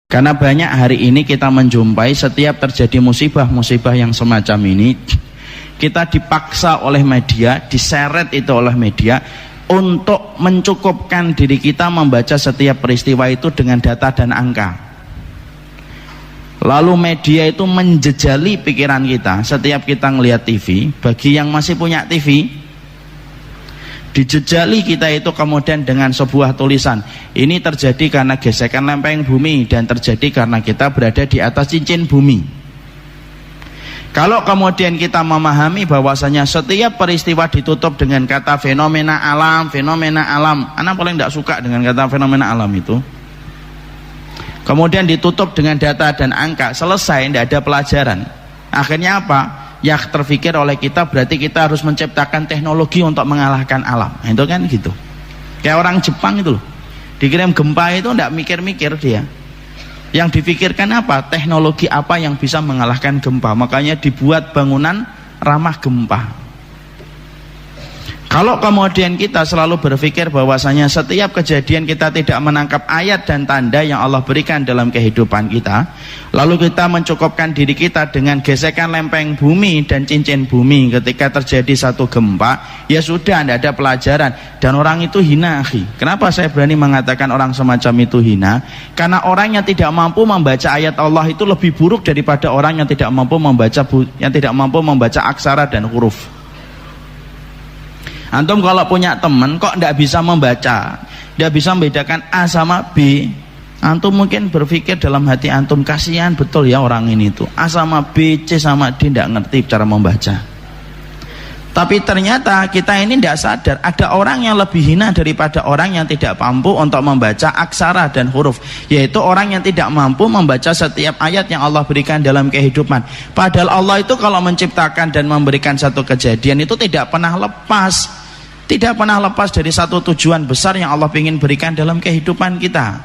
Karena banyak hari ini kita menjumpai setiap terjadi musibah-musibah yang semacam ini, kita dipaksa oleh media, diseret itu oleh media untuk mencukupkan diri kita membaca setiap peristiwa itu dengan data dan angka. Lalu media itu menjejali pikiran kita. Setiap kita ngelihat TV, bagi yang masih punya TV, dijejali kita itu kemudian dengan sebuah tulisan, ini terjadi karena gesekan lempeng bumi dan terjadi karena kita berada di atas cincin bumi. Kalau kemudian kita memahami bahwasanya setiap peristiwa ditutup dengan kata fenomena alam, anak paling tidak suka dengan kata fenomena alam itu, kemudian ditutup dengan data dan angka, selesai, tidak ada pelajaran. Akhirnya apa? Yang terpikir oleh kita berarti kita harus menciptakan teknologi untuk mengalahkan alam. Itu kan gitu. Kayak orang Jepang itu loh, dikirim gempa itu tidak mikir-mikir dia. Yang dipikirkan apa? Teknologi apa yang bisa mengalahkan gempa. Makanya dibuat bangunan ramah gempa. Kalau kemudian kita selalu berpikir bahwasanya setiap kejadian kita tidak menangkap ayat dan tanda yang Allah berikan dalam kehidupan kita, lalu kita mencukupkan diri kita dengan gesekan lempeng bumi dan cincin bumi ketika terjadi satu gempa, ya sudah, tidak ada pelajaran dan orang itu hina. Kenapa saya berani mengatakan orang semacam itu hina? Karena orang yang tidak mampu membaca ayat Allah itu lebih buruk daripada orang yang tidak mampu membaca aksara dan huruf. Antum kalau punya teman kok tidak bisa membaca, tidak bisa membedakan A sama B, antum mungkin berpikir dalam hati antum, kasihan betul ya orang ini tuh, A sama B, C sama D tidak ngerti cara membaca. Tapi ternyata kita ini tidak sadar ada orang yang lebih hina daripada orang yang tidak mampu untuk membaca aksara dan huruf, yaitu orang yang tidak mampu membaca setiap ayat yang Allah berikan dalam kehidupan. Padahal Allah itu kalau menciptakan dan memberikan satu kejadian itu tidak pernah lepas dari satu tujuan besar yang Allah ingin berikan dalam kehidupan kita.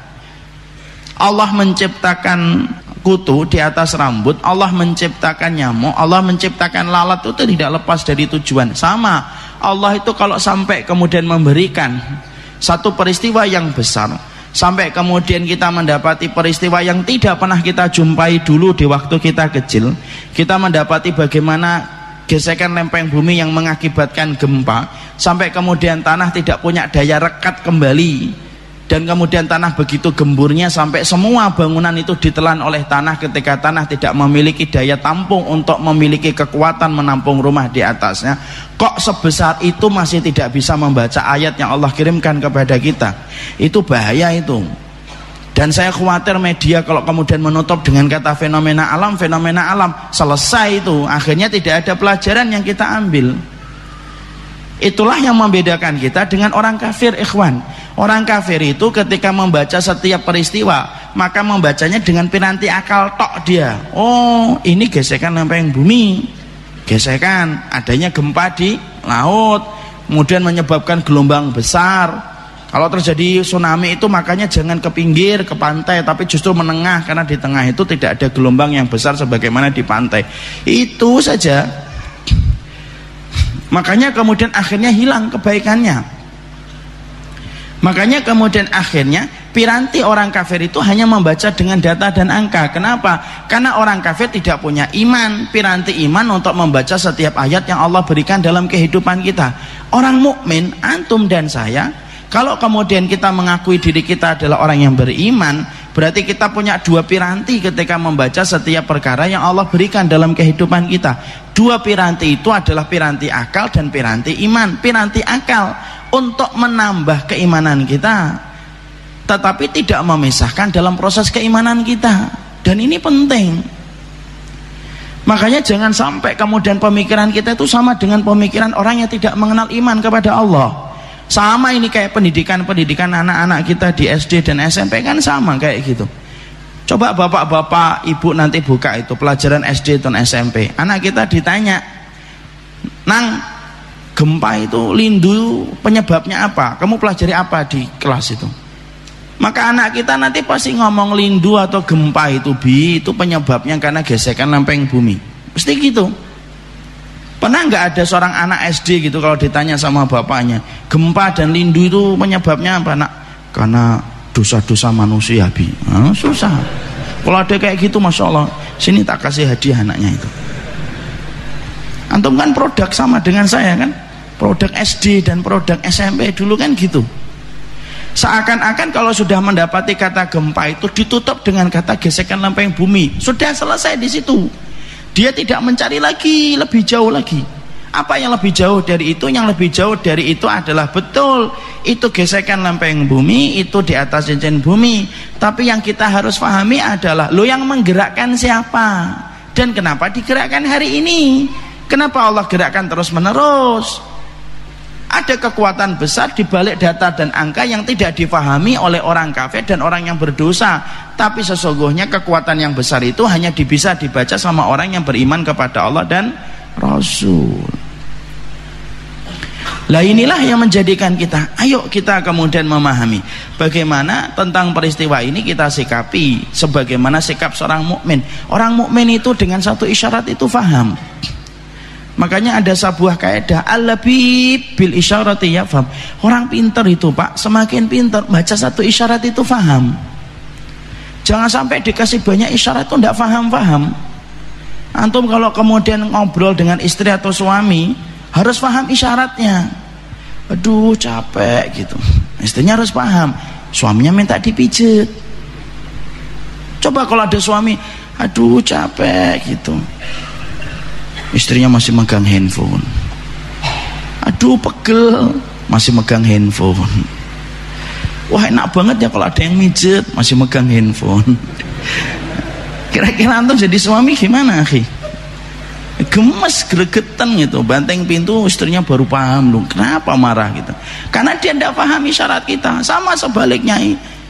Allah menciptakan kutu di atas rambut, Allah menciptakan nyamuk, Allah menciptakan lalat, itu tidak lepas dari tujuan. Sama, Allah itu kalau sampai kemudian memberikan satu peristiwa yang besar, sampai kemudian kita mendapati peristiwa yang tidak pernah kita jumpai dulu di waktu kita kecil, kita mendapati bagaimana gesekan lempeng bumi yang mengakibatkan gempa, sampai kemudian tanah tidak punya daya rekat kembali, dan kemudian tanah begitu gemburnya sampai semua bangunan itu ditelan oleh tanah ketika tanah tidak memiliki daya tampung untuk memiliki kekuatan menampung rumah di atasnya. Kok sebesar itu masih tidak bisa membaca ayat yang Allah kirimkan kepada kita? Itu bahaya itu. Dan saya khawatir media kalau kemudian menutup dengan kata fenomena alam, selesai itu, akhirnya tidak ada pelajaran yang kita ambil. Itulah yang membedakan kita dengan orang kafir, ikhwan. Orang kafir itu ketika membaca setiap peristiwa, maka membacanya dengan piranti akal tok dia. Oh, ini gesekan lempeng bumi, gesekan adanya gempa di laut, kemudian menyebabkan gelombang besar. Kalau terjadi tsunami itu makanya jangan ke pinggir, ke pantai, tapi justru menengah, karena di tengah itu tidak ada gelombang yang besar sebagaimana di pantai. Itu saja. Makanya kemudian akhirnya hilang kebaikannya. Makanya kemudian akhirnya piranti orang kafir itu hanya membaca dengan data dan angka. Kenapa? Karena orang kafir tidak punya iman, piranti iman untuk membaca setiap ayat yang Allah berikan dalam kehidupan kita. Orang mukmin, antum dan saya, kalau kemudian kita mengakui diri kita adalah orang yang beriman, berarti kita punya dua piranti ketika membaca setiap perkara yang Allah berikan dalam kehidupan kita. Dua piranti itu adalah piranti akal dan piranti iman. Piranti akal untuk menambah keimanan kita, tetapi tidak memisahkan dalam proses keimanan kita. Dan ini penting. Makanya jangan sampai kemudian pemikiran kita itu sama dengan pemikiran orang yang tidak mengenal iman kepada Allah. Sama ini kayak pendidikan anak-anak kita di SD dan SMP kan sama kayak gitu. Coba bapak-bapak, ibu nanti buka itu pelajaran SD dan SMP. Anak kita ditanya, "Nang, gempa itu lindu penyebabnya apa? Kamu pelajari apa di kelas itu?" Maka anak kita nanti pasti ngomong lindu atau gempa itu itu penyebabnya karena gesekan lempeng bumi. Pasti gitu. Pernah nggak ada seorang anak SD gitu kalau ditanya sama bapaknya, gempa dan lindu itu penyebabnya apa nak? Karena dosa-dosa manusia, Bi. Susah. Kalau ada kayak gitu, masya Allah, sini tak kasih hadiah anaknya itu. Antum kan produk sama dengan saya kan, produk SD dan produk SMP dulu kan gitu. Seakan-akan kalau sudah mendapati kata gempa itu ditutup dengan kata gesekan lempeng bumi, sudah selesai di situ. Dia tidak mencari lagi lebih jauh lagi. Apa yang lebih jauh dari itu? Yang lebih jauh dari itu adalah betul, itu gesekan lempeng bumi, itu di atas cincin bumi. Tapi yang kita harus pahami adalah, lo yang menggerakkan siapa? Dan kenapa digerakkan hari ini? Kenapa Allah gerakkan terus menerus? Ada kekuatan besar di balik data dan angka yang tidak difahami oleh orang kafir dan orang yang berdosa. Tapi sesungguhnya kekuatan yang besar itu hanya bisa dibaca sama orang yang beriman kepada Allah dan Rasul. Lah inilah yang menjadikan kita, ayo kita kemudian memahami bagaimana tentang peristiwa ini kita sikapi sebagaimana sikap seorang mukmin. Orang mukmin itu dengan satu isyarat itu faham. Makanya ada sebuah kaidah, al-labib bil isyarati yafham. Orang pintar itu Pak, semakin pintar baca satu isyarat itu faham. Jangan sampai dikasih banyak isyarat itu tidak faham-faham. Antum kalau kemudian ngobrol dengan istri atau suami harus paham isyaratnya. Aduh capek gitu, istrinya harus paham, suaminya minta dipijet. Coba kalau ada suami, aduh capek gitu, istrinya masih megang handphone. Aduh pegel, masih megang handphone. Wah enak banget ya kalau ada yang mijet masih megang handphone. Kira-kira antum jadi suami gimana akhi? Gemes, gregetan gitu, banteng pintu, istrinya baru paham loh kenapa marah gitu, karena dia tidak paham isyarat kita. Sama sebaliknya,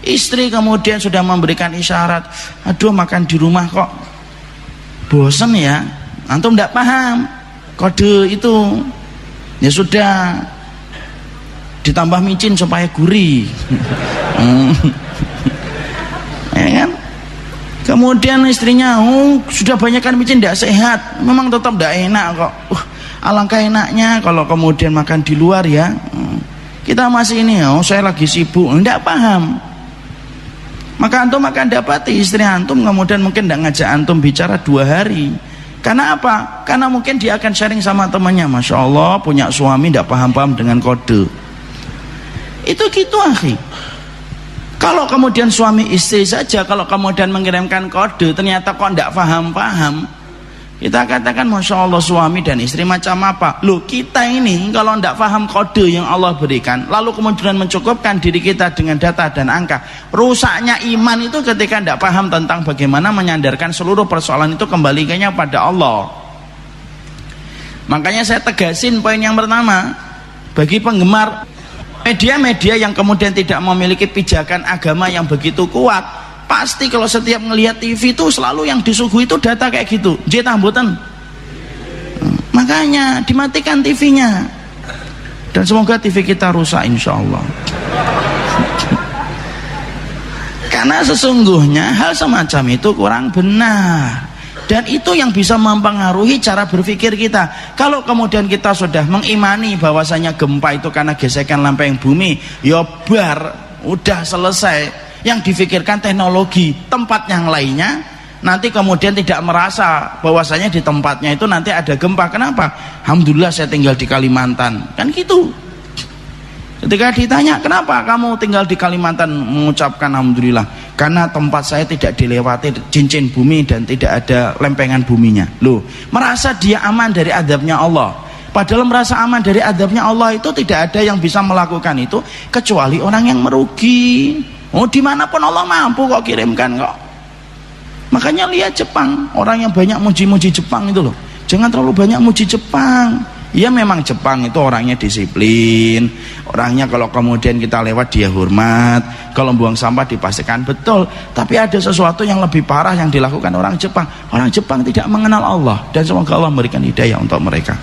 istri kemudian sudah memberikan isyarat, aduh makan di rumah kok bosen ya, antum tidak paham kode itu, ya sudah ditambah micin supaya gurih. Ya kan? Kemudian istrinya, sudah banyak kan micin tidak sehat, memang tetap tidak enak kok. Alangkah enaknya kalau kemudian makan di luar ya. Kita masih ini, saya lagi sibuk, tidak paham. Maka antum akan dapati istri antum kemudian mungkin tidak ngajak antum bicara 2 hari. Karena apa? Karena mungkin dia akan sharing sama temannya, masya Allah punya suami tidak paham-paham dengan kode. Itu gitu akhi. Kalau kemudian suami istri saja kalau kemudian mengirimkan kode ternyata kok tidak paham-paham, kita katakan masya Allah suami dan istri macam apa. Loh kita ini kalau tidak paham kode yang Allah berikan lalu kemudian mencukupkan diri kita dengan data dan angka, rusaknya iman itu ketika tidak paham tentang bagaimana menyandarkan seluruh persoalan itu kembalikannya pada Allah. Makanya saya tegasin poin yang pertama, bagi penggemar media-media yang kemudian tidak memiliki pijakan agama yang begitu kuat, pasti kalau setiap ngelihat TV itu selalu yang disuguhi itu data kayak gitu. Tambutan. Makanya dimatikan TV-nya. Dan semoga TV kita rusak insya Allah. Karena sesungguhnya hal semacam itu kurang benar. Dan itu yang bisa mempengaruhi cara berpikir kita. Kalau kemudian kita sudah mengimani bahwasanya gempa itu karena gesekan lempeng bumi, ya bar, udah selesai. Yang difikirkan teknologi, tempat yang lainnya, nanti kemudian tidak merasa bahwasanya di tempatnya itu nanti ada gempa. Kenapa? Alhamdulillah saya tinggal di Kalimantan. Kan gitu. Ketika ditanya kenapa kamu tinggal di Kalimantan, mengucapkan alhamdulillah karena tempat saya tidak dilewati cincin bumi dan tidak ada lempengan buminya. Loh, merasa dia aman dari azabnya Allah. Padahal merasa aman dari azabnya Allah itu tidak ada yang bisa melakukan itu kecuali orang yang merugi. Dimanapun Allah mampu kok kirimkan kok. Makanya lihat Jepang, orang yang banyak muji-muji Jepang itu loh, jangan terlalu banyak muji Jepang. Ya memang Jepang itu orangnya disiplin, orangnya kalau kemudian kita lewat dia hormat, kalau buang sampah dipastikan betul. Tapi ada sesuatu yang lebih parah yang dilakukan orang Jepang. Orang Jepang tidak mengenal Allah, dan semoga Allah memberikan hidayah untuk mereka.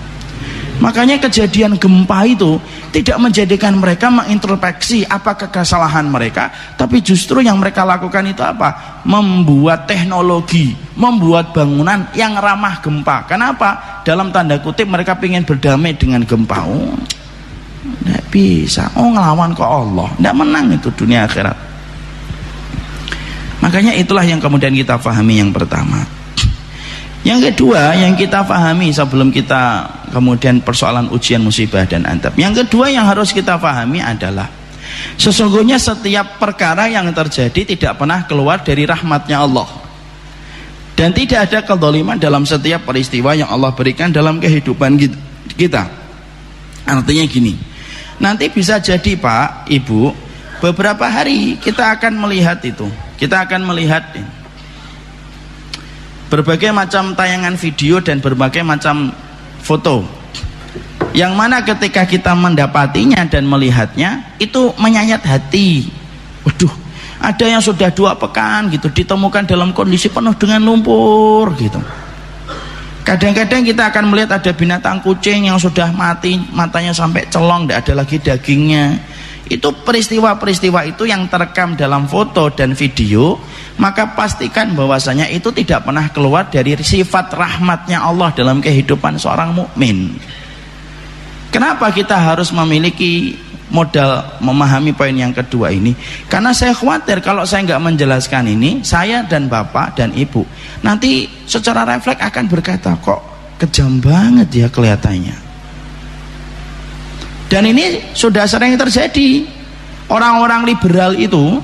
Makanya kejadian gempa itu tidak menjadikan mereka mengintrospeksi apakah kesalahan mereka, tapi justru yang mereka lakukan itu apa? Membuat teknologi, membuat bangunan yang ramah gempa. Kenapa? Dalam tanda kutip mereka ingin berdamai dengan gempa. Tidak bisa. Ngelawan ke Allah, tidak menang itu dunia akhirat. Makanya itulah yang kemudian kita pahami yang pertama. Yang kedua yang kita pahami sebelum kita kemudian persoalan ujian, musibah dan adab. Yang kedua yang harus kita pahami adalah sesungguhnya setiap perkara yang terjadi tidak pernah keluar dari rahmatnya Allah. Dan tidak ada kezaliman dalam setiap peristiwa yang Allah berikan dalam kehidupan kita. Artinya gini, nanti bisa jadi Pak, Ibu, beberapa hari kita akan melihat itu. Kita akan melihat berbagai macam tayangan video dan berbagai macam foto yang mana ketika kita mendapatinya dan melihatnya itu menyayat hati. Waduh, ada yang sudah 2 pekan gitu ditemukan dalam kondisi penuh dengan lumpur gitu. Kadang-kadang kita akan melihat ada binatang kucing yang sudah mati, matanya sampai celong, tidak ada lagi dagingnya. Itu peristiwa-peristiwa itu yang terekam dalam foto dan video, maka pastikan bahwasanya itu tidak pernah keluar dari sifat rahmatnya Allah dalam kehidupan seorang mukmin. Kenapa kita harus memiliki modal memahami poin yang kedua ini? Karena saya khawatir kalau saya nggak menjelaskan ini, saya dan bapak dan ibu nanti secara refleks akan berkata, kok kejam banget ya kelihatannya. Dan ini sudah sering terjadi. Orang-orang liberal itu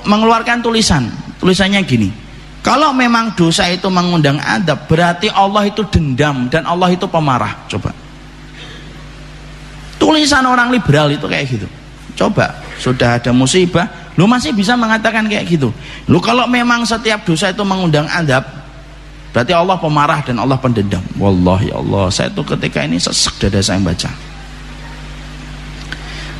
mengeluarkan tulisannya gini, kalau memang dosa itu mengundang adab, berarti Allah itu dendam dan Allah itu pemarah. Coba tulisan orang liberal itu kayak gitu. Coba, sudah ada musibah, lu masih bisa mengatakan kayak gitu. Lu kalau memang setiap dosa itu mengundang adab, berarti Allah pemarah dan Allah pendendam. Wallahi Allah, saya tuh ketika ini sesek dada saya baca.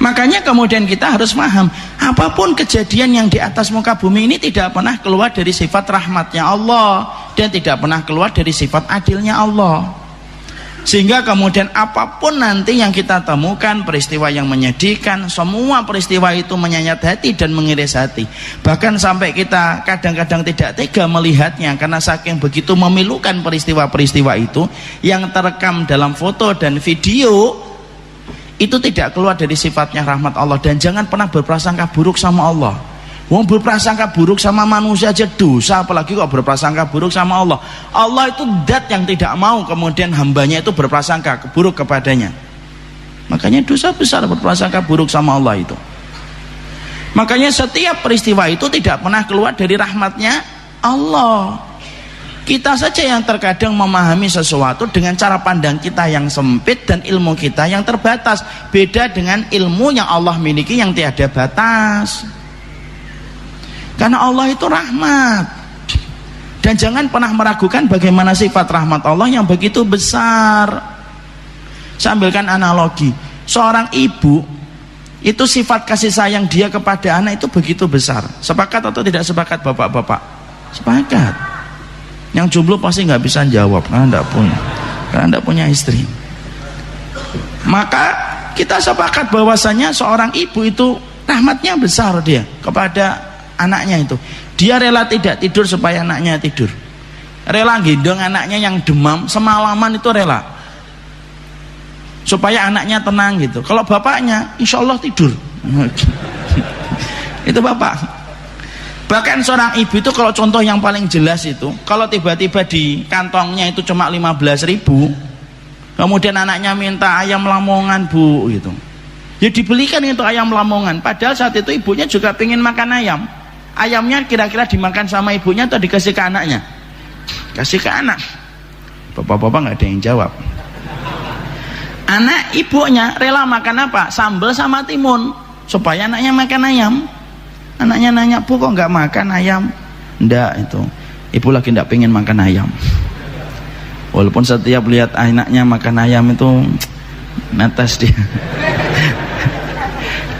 Makanya kemudian kita harus paham, apapun kejadian yang di atas muka bumi ini tidak pernah keluar dari sifat rahmatnya Allah dan tidak pernah keluar dari sifat adilnya Allah. Sehingga kemudian apapun nanti yang kita temukan, peristiwa yang menyedihkan, semua peristiwa itu menyayat hati dan mengiris hati. Bahkan sampai kita kadang-kadang tidak tega melihatnya karena saking begitu memilukan peristiwa-peristiwa itu yang terekam dalam foto dan video. Itu tidak keluar dari sifatnya rahmat Allah. Dan jangan pernah berprasangka buruk sama Allah. Wong berprasangka buruk sama manusia aja dosa, apalagi kok berprasangka buruk sama Allah. Allah itu zat yang tidak mau kemudian hambanya itu berprasangka buruk kepadanya. Makanya dosa besar berprasangka buruk sama Allah itu. Makanya setiap peristiwa itu tidak pernah keluar dari rahmatnya Allah. Kita saja yang terkadang memahami sesuatu dengan cara pandang kita yang sempit dan ilmu kita yang terbatas. Beda dengan ilmu yang Allah miliki yang tiada batas. Karena Allah itu rahmat. Dan jangan pernah meragukan bagaimana sifat rahmat Allah yang begitu besar. Saya ambilkan analogi. Seorang ibu itu sifat kasih sayang dia kepada anak itu begitu besar. Sepakat atau tidak sepakat bapak-bapak? Sepakat. Yang jomblo pasti nggak bisa jawab karena nggak punya istri. Maka kita sepakat bahwasanya seorang ibu itu rahmatnya besar dia kepada anaknya itu. Dia rela tidak tidur supaya anaknya tidur. Rela gendong anaknya yang demam semalaman itu rela. Supaya anaknya tenang gitu. Kalau bapaknya insya Allah tidur. Itu bapak. Bahkan seorang ibu itu kalau contoh yang paling jelas itu, kalau tiba-tiba di kantongnya itu cuma 15.000, kemudian anaknya minta ayam lamongan bu gitu, ya dibelikan itu ayam lamongan. Padahal saat itu ibunya juga pengen makan ayam. Ayamnya kira-kira dimakan sama ibunya atau dikasih ke anaknya? Kasih ke anak. Bapak-bapak nggak ada yang jawab. Anak ibunya rela makan apa? Sambal sama timun supaya anaknya makan ayam. Anaknya nanya, bu kok nggak makan ayam? Ndak, itu ibu lagi ndak pengen makan ayam. Walaupun setiap lihat anaknya makan ayam itu netes dia.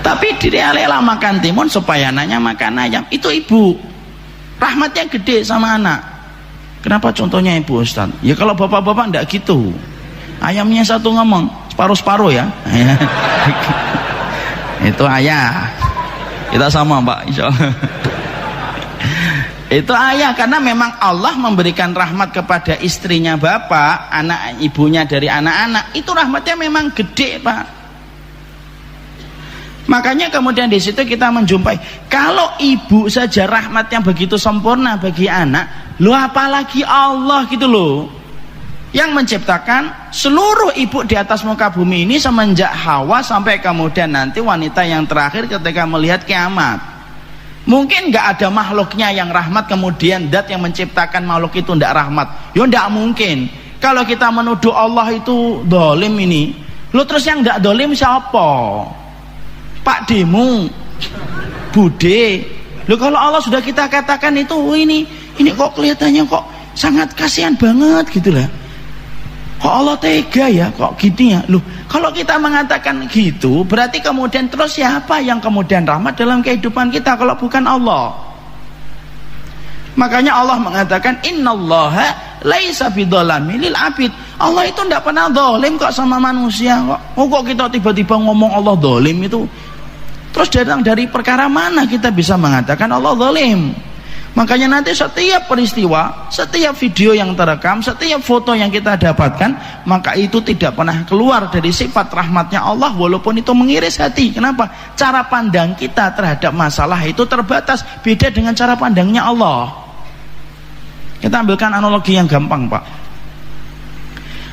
Tapi dia rela makan timun supaya anaknya makan ayam. Itu ibu rahmatnya gede sama anak. Kenapa contohnya ibu Ustaz? Ya kalau bapak-bapak ndak gitu. Ayamnya satu ngomong separuh-separuh ya. Itu ayah. Kita sama Pak, insya Allah. Itu ayah, karena memang Allah memberikan rahmat kepada istrinya bapak, anak ibunya dari anak-anak, itu rahmatnya memang gede Pak. Makanya kemudian di situ kita menjumpai, kalau ibu saja rahmat yang begitu sempurna bagi anak, lo apalagi Allah gitu loh, yang menciptakan seluruh ibu di atas muka bumi ini semenjak Hawa sampai kemudian nanti wanita yang terakhir ketika melihat kiamat. Mungkin nggak ada makhluknya yang rahmat kemudian dat yang menciptakan makhluk itu ndak rahmat. Ya ndak mungkin. Kalau kita menuduh Allah itu dolim ini, lo terus yang ndak dolim siapa? Pak Demu, Bude. Loh, kalau Allah sudah kita katakan itu ini kok kelihatannya kok sangat kasihan banget gitu lah. Kok Allah tega ya, kok gini ya. Loh, kalau kita mengatakan gitu, berarti kemudian terus siapa yang kemudian rahmat dalam kehidupan kita kalau bukan Allah? Makanya Allah mengatakan innallaha laisa bidzalami lil abid. Allah itu tidak pernah zalim kok sama manusia kok. Oh, kok kita tiba-tiba ngomong Allah zalim itu? Terus datang dari perkara mana kita bisa mengatakan Allah zalim? Makanya nanti setiap peristiwa, setiap video yang terekam, setiap foto yang kita dapatkan, maka itu tidak pernah keluar dari sifat rahmatnya Allah walaupun itu mengiris hati. Kenapa? Cara pandang kita terhadap masalah itu terbatas, beda dengan cara pandangnya Allah. Kita ambilkan analogi yang gampang, Pak.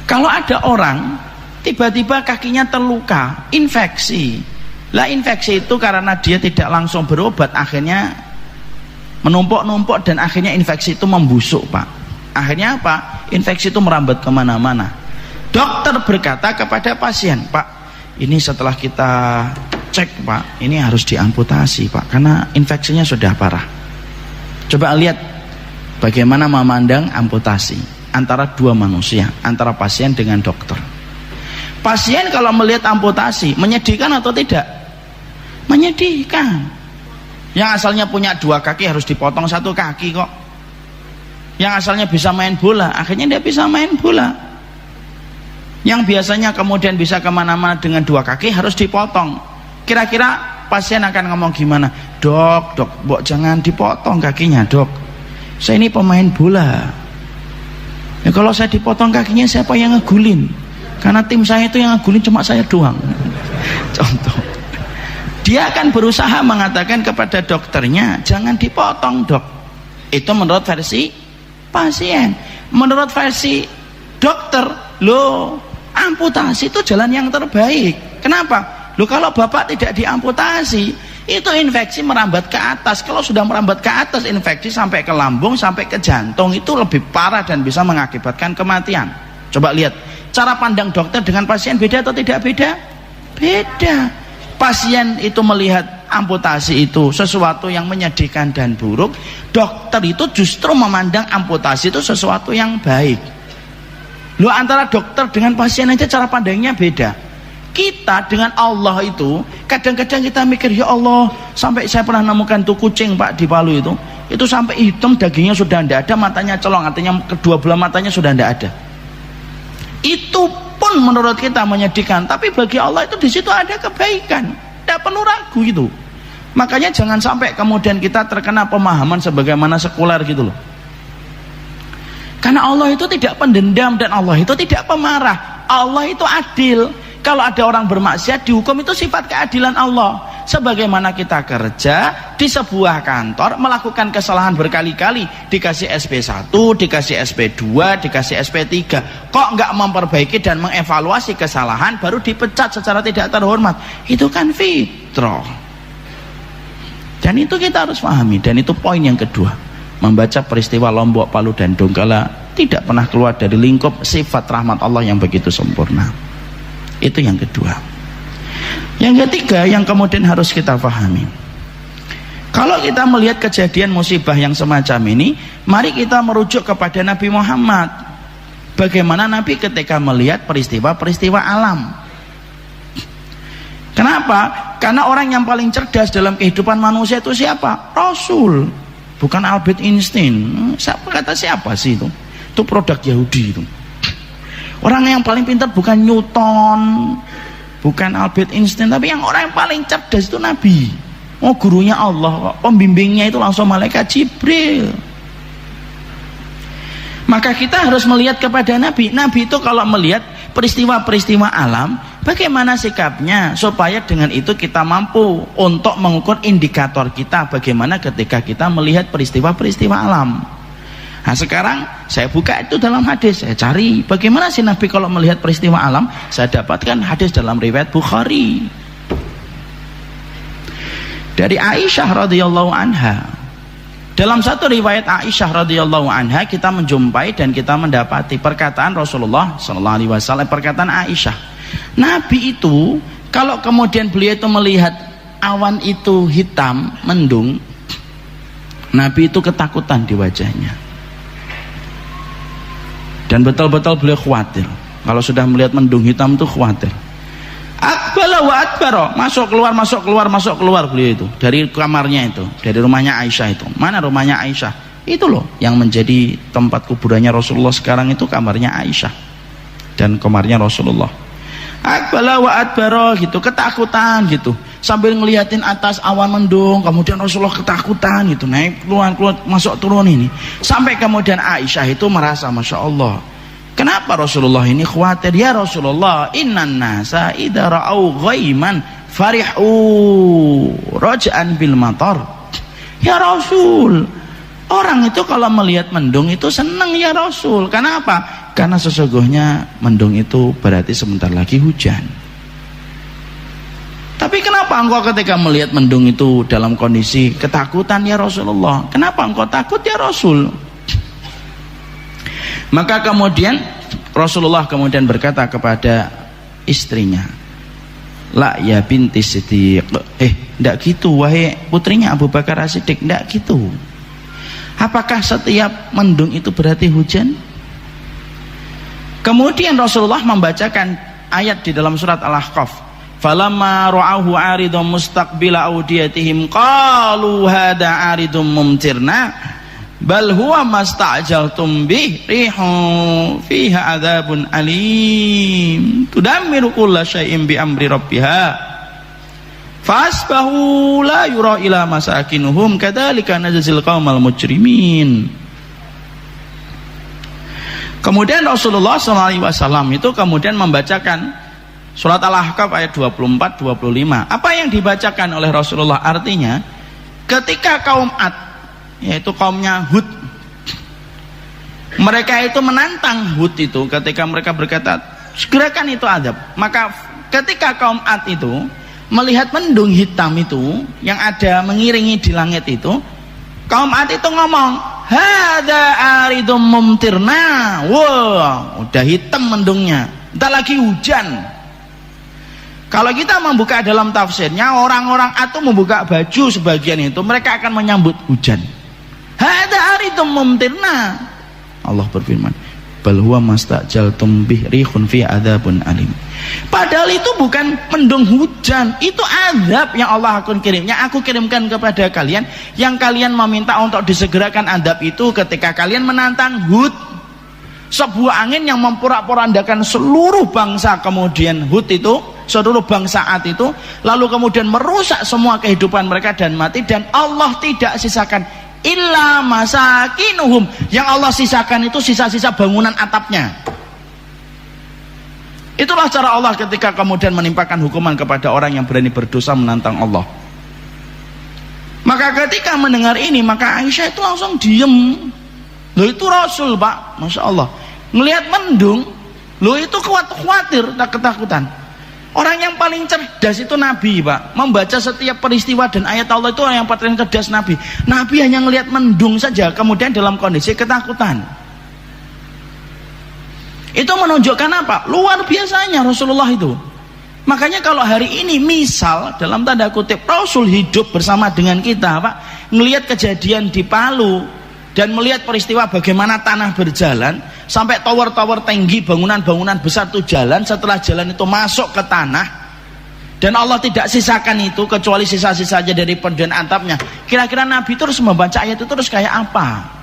Kalau ada orang tiba-tiba kakinya terluka, infeksi. Lah infeksi itu karena dia tidak langsung berobat, akhirnya menumpuk-numpuk dan akhirnya infeksi itu membusuk, Pak. Akhirnya apa? Infeksi itu merambat kemana-mana. Dokter berkata kepada pasien, Pak, ini setelah kita cek, Pak, ini harus diamputasi, Pak, karena infeksinya sudah parah. Coba lihat bagaimana memandang amputasi antara dua manusia, antara pasien dengan dokter. Pasien kalau melihat amputasi menyedihkan atau tidak? Menyedihkan. Yang asalnya punya dua kaki harus dipotong satu kaki kok. Yang asalnya bisa main bola, akhirnya dia bisa main bola. Yang biasanya kemudian bisa kemana-mana dengan dua kaki harus dipotong. Kira-kira pasien akan ngomong gimana? Dok, Bok, jangan dipotong kakinya, dok. Saya ini pemain bola. Ya, kalau saya dipotong kakinya siapa yang ngegulin? Karena tim saya itu yang ngegulin cuma saya doang. Contoh. Dia akan berusaha mengatakan kepada dokternya, jangan dipotong, dok. Itu menurut versi pasien. Menurut versi dokter, lo amputasi itu jalan yang terbaik. Kenapa? Lo kalau bapak tidak diamputasi, itu infeksi merambat ke atas. Kalau sudah merambat ke atas, infeksi sampai ke lambung, sampai ke jantung, itu lebih parah dan bisa mengakibatkan kematian. Coba lihat, cara pandang dokter dengan pasien beda atau tidak beda? Beda. Pasien itu melihat amputasi itu sesuatu yang menyedihkan dan buruk, dokter itu justru memandang amputasi itu sesuatu yang baik. Loh, antara dokter dengan pasien aja cara pandangnya beda. Kita dengan Allah itu kadang-kadang kita mikir, ya Allah, sampai saya pernah nemukan tuh kucing, Pak, di Palu itu sampai hitam, dagingnya sudah tidak ada, matanya celong, artinya kedua belah matanya sudah tidak ada. Itu pun menurut kita menyedihkan, tapi bagi Allah itu di situ ada kebaikan, tidak perlu ragu gitu. Makanya jangan sampai kemudian kita terkena pemahaman sebagaimana sekuler gitu loh. Karena Allah itu tidak pendendam dan Allah itu tidak pemarah. Allah itu adil. Kalau ada orang bermaksiat dihukum, itu sifat keadilan Allah. Sebagaimana kita kerja di sebuah kantor melakukan kesalahan berkali-kali, dikasih SP1, dikasih SP2, dikasih SP3, kok nggak memperbaiki dan mengevaluasi kesalahan, baru dipecat secara tidak terhormat. Itu kan fitrah. Dan itu kita harus pahami. Dan itu poin yang kedua, membaca peristiwa Lombok, Palu dan Donggala tidak pernah keluar dari lingkup sifat rahmat Allah yang begitu sempurna. Itu yang kedua. Yang ketiga yang kemudian harus kita pahami, kalau kita melihat kejadian musibah yang semacam ini, mari kita merujuk kepada Nabi Muhammad. Bagaimana Nabi ketika melihat peristiwa-peristiwa alam. Kenapa? Karena orang yang paling cerdas dalam kehidupan manusia itu siapa? Rasul, bukan Albert Einstein. Kata siapa sih itu? Itu produk Yahudi itu. Orang yang paling pintar bukan Newton, bukan Albert Einstein, tapi orang yang paling cerdas itu Nabi. Oh, gurunya Allah, pembimbingnya itu langsung malaikat Jibril. Maka kita harus melihat kepada Nabi. Nabi itu kalau melihat peristiwa-peristiwa alam, Bagaimana sikapnya supaya dengan itu kita mampu untuk mengukur indikator kita bagaimana ketika kita melihat peristiwa-peristiwa alam. Nah sekarang saya buka itu dalam hadis, saya cari bagaimana sih Nabi kalau melihat peristiwa alam. Saya dapatkan hadis dalam riwayat Bukhari dari Aisyah radhiyallahu anha. Dalam satu riwayat Aisyah radhiyallahu anha kita menjumpai dan kita mendapati perkataan Rasulullah sallallahu alaihi wasallam, perkataan Aisyah. Nabi itu kalau kemudian beliau itu melihat awan itu hitam mendung, Nabi itu ketakutan di wajahnya. Dan betul-betul beliau khawatir. Kalau sudah melihat mendung hitam itu khawatir. Akbala wa adbara, masuk keluar beliau itu dari kamarnya itu, dari rumahnya Aisyah itu. Mana rumahnya Aisyah? Itu loh yang menjadi tempat kuburannya Rasulullah sekarang itu kamarnya Aisyah dan kamarnya Rasulullah. Akbala wa adbara gitu, ketakutan gitu. Sambil ngeliatin atas awan mendung, kemudian Rasulullah ketakutan gitu, naik keluar masuk turun ini. Sampai kemudian Aisyah itu merasa Masya Allah, kenapa Rasulullah ini khawatir? Ya Rasulullah, innan nasa idza ra'au ghaiman farihu raj'an bil matar. Ya Rasul, orang itu kalau melihat mendung itu senang ya Rasul. Kenapa? Karena sesungguhnya mendung itu berarti sebentar lagi hujan. Tapi kenapa engkau ketika melihat mendung itu dalam kondisi ketakutan ya Rasulullah? Kenapa engkau takut ya Rasul? Maka kemudian Rasulullah kemudian berkata kepada istrinya, la ya binti Siddiq, enggak gitu wahai putrinya Abu Bakar As-Siddiq, enggak gitu. Apakah setiap mendung itu berarti hujan? Kemudian Rasulullah membacakan ayat di dalam surat Al-Ahqaf. Falamma ra'ahu 'aridun mustaqbila awdiyatihim qalu hadza 'aridun mumtirna bal huwa masta'jaltum bih rihun fiha 'adzabun alim tudammiru kulla syai'in bi amri rabbiha fasbahu la yura ila masakinuhum kadzalika najzil qaumal mujrimin. Kemudian Rasulullah SAW itu kemudian membacakan surat Al-Ahqaf ayat 24-25. Apa yang dibacakan oleh Rasulullah? Artinya ketika kaum Ad, yaitu kaumnya Hud, mereka itu menantang Hud itu ketika mereka berkata segerakan itu azab. Maka ketika kaum Ad itu melihat mendung hitam itu yang ada mengiringi di langit itu, kaum Ad itu ngomong hadza aridum mumtirna. Wah, udah hitam mendungnya, entar lagi hujan. Kalau kita membuka dalam tafsirnya, orang-orang itu membuka baju sebagian itu, mereka akan menyambut hujan. Hadza aridum mumtirna. Allah berfirman, bal huwa mastajaltum bih rihun fi adzabun alim. Padahal itu bukan mendung hujan, itu azab yang Allah akan kirim, yang aku kirimkan kepada kalian, yang kalian meminta untuk disegerakan azab itu ketika kalian menantang Hud, sebuah angin yang memporak-porandakan seluruh bangsa. Kemudian Hud itu, seluruh bangsa Ad itu, lalu kemudian merusak semua kehidupan mereka dan mati, dan Allah tidak sisakan illa masakinuhum, yang Allah sisakan itu sisa-sisa bangunan atapnya. Itulah cara Allah ketika kemudian menimpakan hukuman kepada orang yang berani berdosa menantang Allah. Maka ketika mendengar ini, maka Aisyah itu langsung diem. Loh itu Rasul Pak, Masya Allah, ngelihat mendung, loh itu khawatir, tak ketakutan. Orang yang paling cerdas itu Nabi Pak, membaca setiap peristiwa dan ayat Allah itu orang yang paling cerdas Nabi. Nabi hanya ngelihat mendung saja kemudian dalam kondisi ketakutan. Itu menunjukkan apa? Luar biasanya Rasulullah itu. Makanya kalau hari ini misal dalam tanda kutip Rasul hidup bersama dengan kita Pak, ngelihat kejadian di Palu dan melihat peristiwa bagaimana tanah berjalan sampai tower-tower tinggi, bangunan-bangunan besar itu jalan, setelah jalan itu masuk ke tanah dan Allah tidak sisakan itu kecuali sisa-sisa saja dari pendian atapnya. Kira-kira Nabi terus membaca ayat itu terus kayak apa?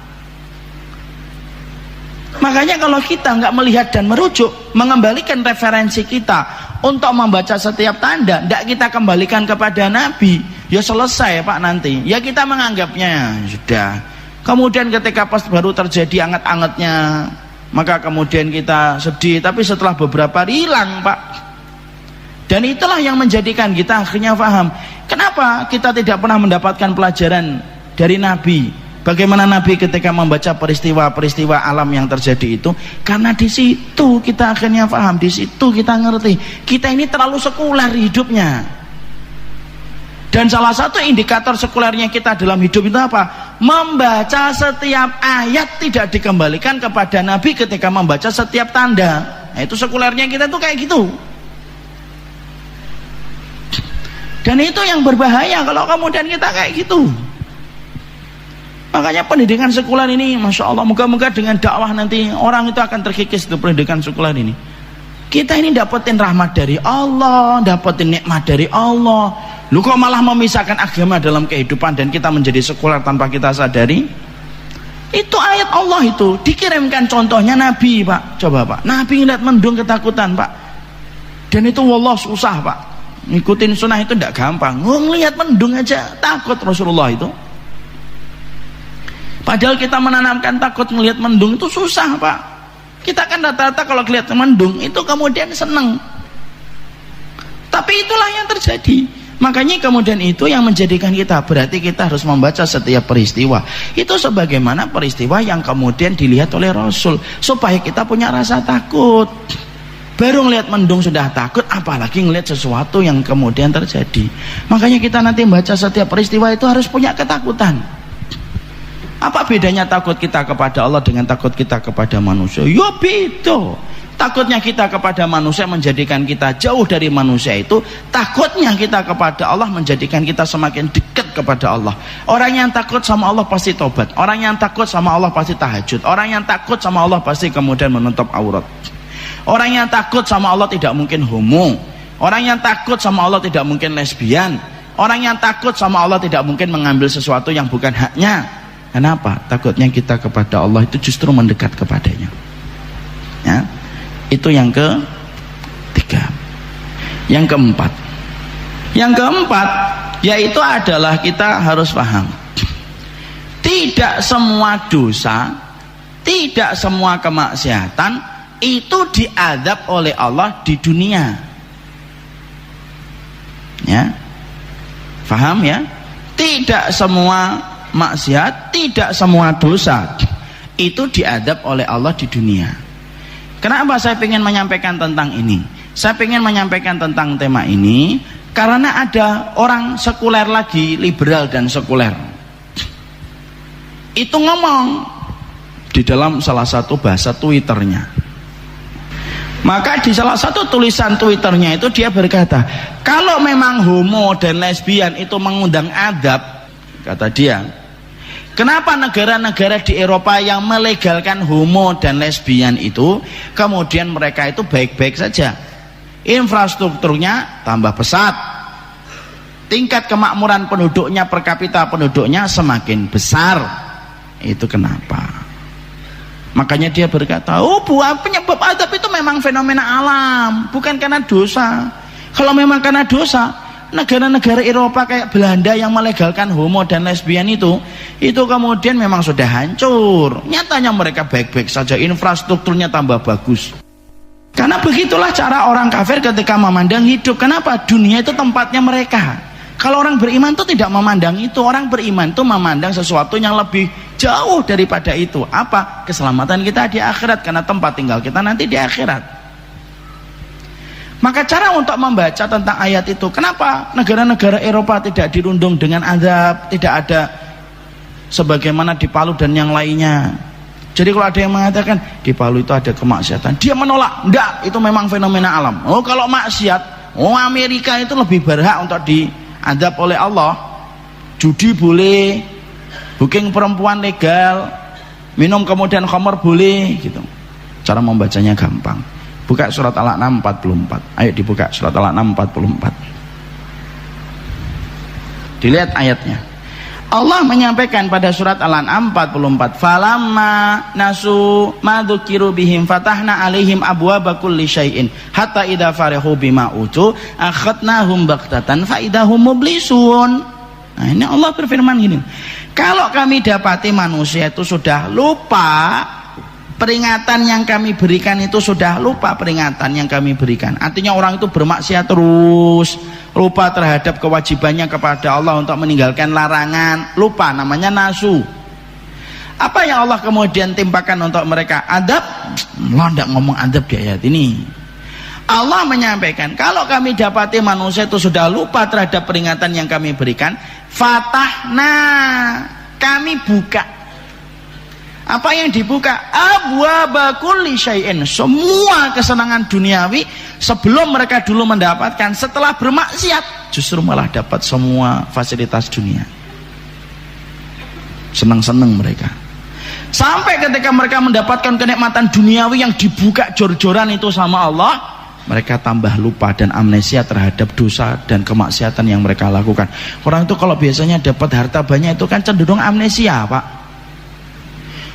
Makanya kalau kita nggak melihat dan merujuk, mengembalikan referensi kita untuk membaca setiap tanda, tidak kita kembalikan kepada Nabi, ya selesai Pak nanti. Ya kita menganggapnya sudah. Kemudian ketika pas baru terjadi anget-angetnya, maka kemudian kita sedih. Tapi setelah beberapa hari hilang Pak. Dan itulah yang menjadikan kita akhirnya paham kenapa kita tidak pernah mendapatkan pelajaran dari Nabi. Bagaimana Nabi ketika membaca peristiwa-peristiwa alam yang terjadi itu, karena di situ kita akhirnya paham, di situ kita ngerti kita ini terlalu sekuler hidupnya. Dan salah satu indikator sekulernya kita dalam hidup itu apa? Membaca setiap ayat tidak dikembalikan kepada Nabi ketika membaca setiap tanda. Nah, itu sekulernya kita tuh kayak gitu. Dan itu yang berbahaya kalau kemudian kita kayak gitu. Makanya pendidikan sekuler ini, Masya Allah, moga-moga dengan dakwah nanti orang itu akan terkikis ke pendidikan sekuler ini. Kita ini dapetin rahmat dari Allah, dapetin nikmat dari Allah. Lu kok malah memisahkan agama dalam kehidupan dan kita menjadi sekuler tanpa kita sadari? Itu ayat Allah itu dikirimkan contohnya Nabi, Pak. Coba Pak, Nabi ngeliat mendung ketakutan, Pak. Dan itu wallah susah, Pak. Ngikutin sunnah itu tidak gampang. Ngelihat mendung aja takut Rasulullah itu. Padahal kita menanamkan takut melihat mendung itu susah, Pak. Kita kan rata-rata kalau lihat mendung itu kemudian senang. Tapi itulah yang terjadi. Makanya kemudian itu yang menjadikan kita, berarti kita harus membaca setiap peristiwa itu sebagaimana peristiwa yang kemudian dilihat oleh Rasul, supaya kita punya rasa takut. Baru ngelihat mendung sudah takut, apalagi ngelihat sesuatu yang kemudian terjadi. Makanya kita nanti membaca setiap peristiwa itu harus punya ketakutan. Apa bedanya takut kita kepada Allah dengan takut kita kepada manusia? Ya beda. Takutnya kita kepada manusia menjadikan kita jauh dari manusia itu. Takutnya kita kepada Allah menjadikan kita semakin dekat kepada Allah. Orang yang takut sama Allah pasti tobat. Orang yang takut sama Allah pasti tahajud. Orang yang takut sama Allah pasti kemudian menutup aurat. Orang yang takut sama Allah tidak mungkin homo. Orang yang takut sama Allah tidak mungkin lesbian. Orang yang takut sama Allah tidak mungkin mengambil sesuatu yang bukan haknya. Kenapa? Takutnya kita kepada Allah itu justru mendekat kepadanya. Ya, itu yang ketiga. Yang keempat, yaitu adalah kita harus paham, tidak semua dosa, tidak semua kemaksiatan itu diazab oleh Allah di dunia. Ya, paham ya? Tidak semua maksiat, tidak semua dosa itu diadab oleh Allah di dunia. Kenapa saya ingin menyampaikan tentang ini? Saya ingin menyampaikan tentang tema ini karena ada orang sekuler lagi, liberal dan sekuler itu ngomong di dalam salah satu bahasa Twitternya. Maka di salah satu tulisan Twitternya itu dia berkata, kalau memang homo dan lesbian itu mengundang adab, kata dia, kenapa negara-negara di Eropa yang melegalkan homo dan lesbian itu kemudian mereka itu baik-baik saja, infrastrukturnya tambah pesat, tingkat kemakmuran penduduknya per kapita penduduknya semakin besar? Itu kenapa? Makanya dia berkata, oh buah penyebab adab itu memang fenomena alam, bukan karena dosa. Kalau memang karena dosa, negara-negara Eropa kayak Belanda yang melegalkan homo dan lesbian itu kemudian memang sudah hancur. Nyatanya mereka baik-baik saja, infrastrukturnya tambah bagus. Karena begitulah cara orang kafir ketika memandang hidup. Kenapa? Dunia itu tempatnya mereka. Kalau orang beriman itu tidak memandang itu. Orang beriman itu memandang sesuatu yang lebih jauh daripada itu. Apa? Keselamatan kita di akhirat, karena tempat tinggal kita nanti di akhirat. Maka cara untuk membaca tentang ayat itu, kenapa negara-negara Eropa tidak dirundung dengan azab, tidak ada sebagaimana di Palu dan yang lainnya. Jadi kalau ada yang mengatakan di Palu itu ada kemaksiatan, dia menolak. Enggak, itu memang fenomena alam. Oh kalau maksiat, oh Amerika itu lebih berhak untuk diazab oleh Allah. Judi boleh, booking perempuan legal, minum kemudian khamar boleh, gitu. Cara membacanya gampang. Buka surat Al-An'am 44. Ayo dibuka surat Al-An'am 44. Dilihat ayatnya. Allah menyampaikan pada surat Al-An'am 44, falamma nasu ma dzukiru bihim fatahna alaihim abwaaba kulli syai'in hatta idza farihu bima utu akhadnahum baghtatan fa idahum mublisun. Nah, ini Allah berfirman gini, kalau kami dapati manusia itu sudah lupa peringatan yang kami berikan itu sudah lupa peringatan yang kami berikan. Artinya orang itu bermaksiat terus, lupa terhadap kewajibannya kepada Allah untuk meninggalkan larangan, lupa, namanya nasu. Apa yang Allah kemudian timpakan untuk mereka? Adab. Allah tidak ngomong adab di ayat ini. Allah menyampaikan, kalau kami dapati manusia itu sudah lupa terhadap peringatan yang kami berikan, fatahna, kami buka. Apa yang dibuka? Abwaba kulli syai'in, semua kesenangan duniawi sebelum mereka dulu mendapatkan, setelah bermaksiat justru malah dapat semua fasilitas dunia. Senang-senang mereka. Sampai ketika mereka mendapatkan kenikmatan duniawi yang dibuka jor-joran itu sama Allah, mereka tambah lupa dan amnesia terhadap dosa dan kemaksiatan yang mereka lakukan. Orang itu kalau biasanya dapat harta banyak itu kan cenderung amnesia, Pak.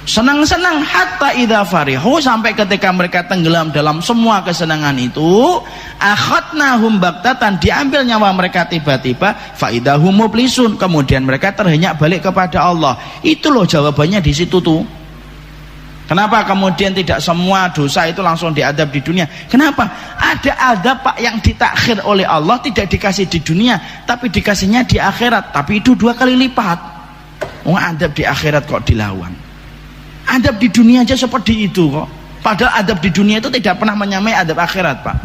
Senang-senang hatta idza farihu, sampai ketika mereka tenggelam dalam semua kesenangan itu, akhadnahum baktatan, diambil nyawa mereka tiba-tiba, fa idahum mublisun, kemudian mereka terhenyak balik kepada Allah. Itu loh jawabannya di situ tuh. Kenapa kemudian tidak semua dosa itu langsung diadab di dunia? Kenapa? Ada adab, Pak, yang ditakhir oleh Allah, tidak dikasih di dunia tapi dikasihnya di akhirat, tapi itu 2 kali lipat. Adab di akhirat kok dilawan, adab di dunia aja seperti itu kok. Padahal adab di dunia itu tidak pernah menyamai adab akhirat, Pak.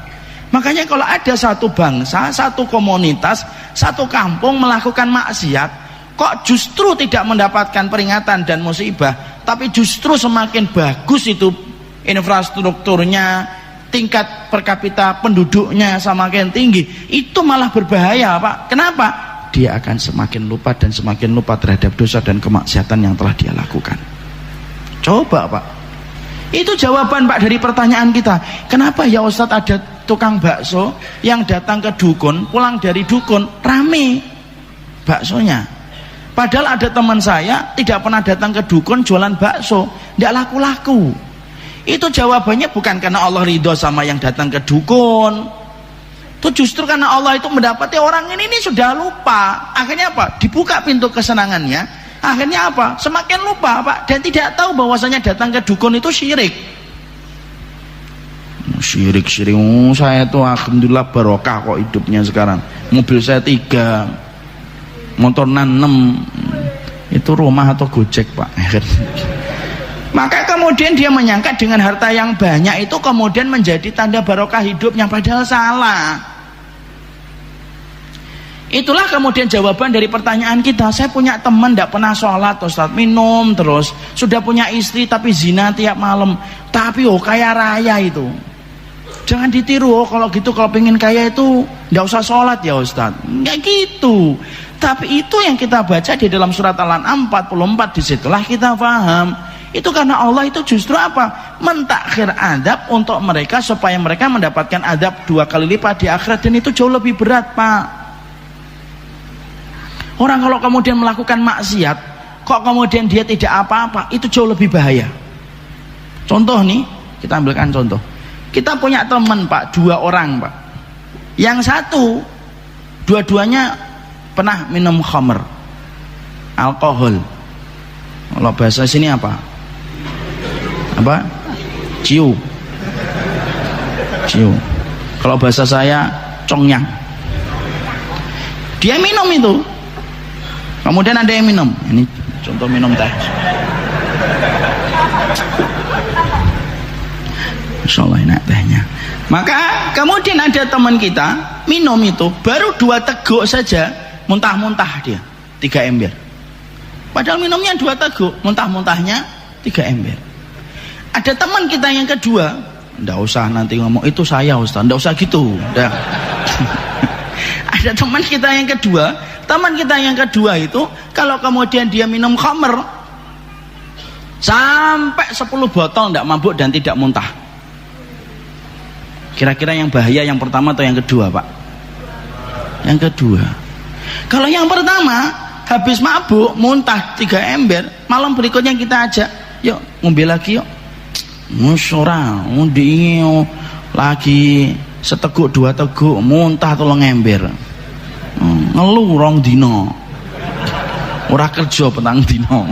Makanya kalau ada satu bangsa, satu komunitas, satu kampung melakukan maksiat, kok justru tidak mendapatkan peringatan dan musibah, tapi justru semakin bagus itu infrastrukturnya, tingkat per kapita penduduknya semakin tinggi, itu malah berbahaya, Pak. Kenapa? Dia akan semakin lupa dan semakin lupa terhadap dosa dan kemaksiatan yang telah dia lakukan. Coba, Pak, itu jawaban, Pak, dari pertanyaan kita. Kenapa ya Ustadz ada tukang bakso yang datang ke dukun, pulang dari dukun rame baksonya? Padahal ada teman saya tidak pernah datang ke dukun jualan bakso, tidak laku-laku. Itu jawabannya bukan karena Allah ridho sama yang datang ke dukun, itu justru karena Allah itu mendapati orang ini sudah lupa. Akhirnya apa? Dibuka pintu kesenangannya. Akhirnya apa? Semakin lupa, Pak, dan tidak tahu bahwasanya datang ke dukun itu syirik. Syirik. Saya tuh alhamdulillah barokah kok hidupnya sekarang. Mobil saya 3, motor 6, itu rumah atau Gojek, Pak. Maka kemudian dia menyangka dengan harta yang banyak itu kemudian menjadi tanda barokah hidupnya, padahal salah. Itulah kemudian jawaban dari pertanyaan kita. Saya punya teman tidak pernah sholat, Ustaz, minum terus, sudah punya istri tapi zina tiap malam, tapi kaya raya itu. Jangan ditiru, kalau gitu, kalau pengen kaya itu tidak usah sholat ya Ustaz. Enggak gitu. Tapi itu yang kita baca di dalam surat Al-An'am 44, disitulah kita paham. Itu karena Allah itu justru apa? Mentakhir adab untuk mereka supaya mereka mendapatkan adab 2 kali lipat di akhirat, dan itu jauh lebih berat, Pak. Orang kalau kemudian melakukan maksiat, kok kemudian dia tidak apa-apa, itu jauh lebih bahaya. Contoh nih, kita ambilkan contoh. Kita punya teman, Pak, 2 orang, Pak. Yang satu, dua-duanya pernah minum khamr, alkohol. Kalau bahasa sini apa? Ciu. Kalau bahasa saya congyang. Dia minum itu, kemudian ada yang minum. Ini contoh minum teh. Insyaallah enak tehnya. Maka kemudian ada teman kita minum itu, baru 2 teguk saja muntah-muntah dia 3 ember. Padahal minumnya 2 teguk, muntah-muntahnya 3 ember. Ada teman kita yang kedua, ndak usah nanti ngomong itu saya Ustaz, ndak usah gitu, udah. Ada teman kita yang kedua itu kalau kemudian dia minum khamr sampai 10 botol ndak mabuk dan tidak muntah. Kira-kira yang bahaya yang pertama atau yang kedua, Pak? Yang kedua. Kalau yang pertama habis mabuk muntah 3 ember, malam berikutnya kita ajak, yuk ngombe lagi yuk. Musyora undi lagi seteguk 2 teguk muntah 3 ember. Ngeluh 2 dino, ora kerja petang dino.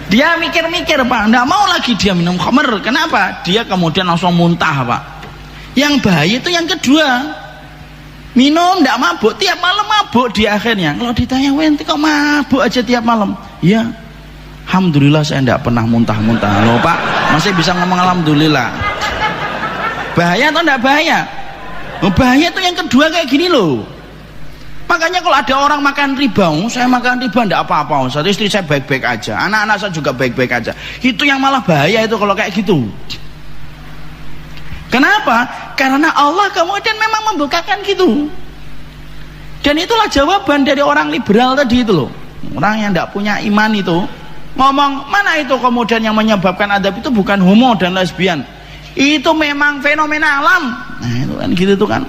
Dia mikir-mikir Pak, nggak mau lagi dia minum khamr. Kenapa? Dia kemudian langsung muntah Pak. Yang bahaya itu yang kedua, minum nggak mabuk, tiap malam mabuk. Di akhirnya kalau ditanya, "Wenti kok mabuk aja tiap malam?" Ya, alhamdulillah saya nggak pernah muntah-muntah. Loh Pak, masih bisa ngomong alhamdulillah. Bahaya atau nggak bahaya? Oh, bahaya itu yang kedua kayak gini loh. Makanya kalau ada orang makan riba, saya makan riba enggak apa-apa, Ustaz, istri saya baik-baik aja, anak-anak saya juga baik-baik aja. Itu yang malah bahaya itu kalau kayak gitu. Kenapa? Karena Allah kemudian memang membukakan gitu. Dan itulah jawaban dari orang liberal tadi itu loh. Orang yang enggak punya iman itu ngomong, mana itu kemudian yang menyebabkan adab itu bukan homo dan lesbian. Itu memang fenomena alam. Nah, itu kan gitu tuh kan.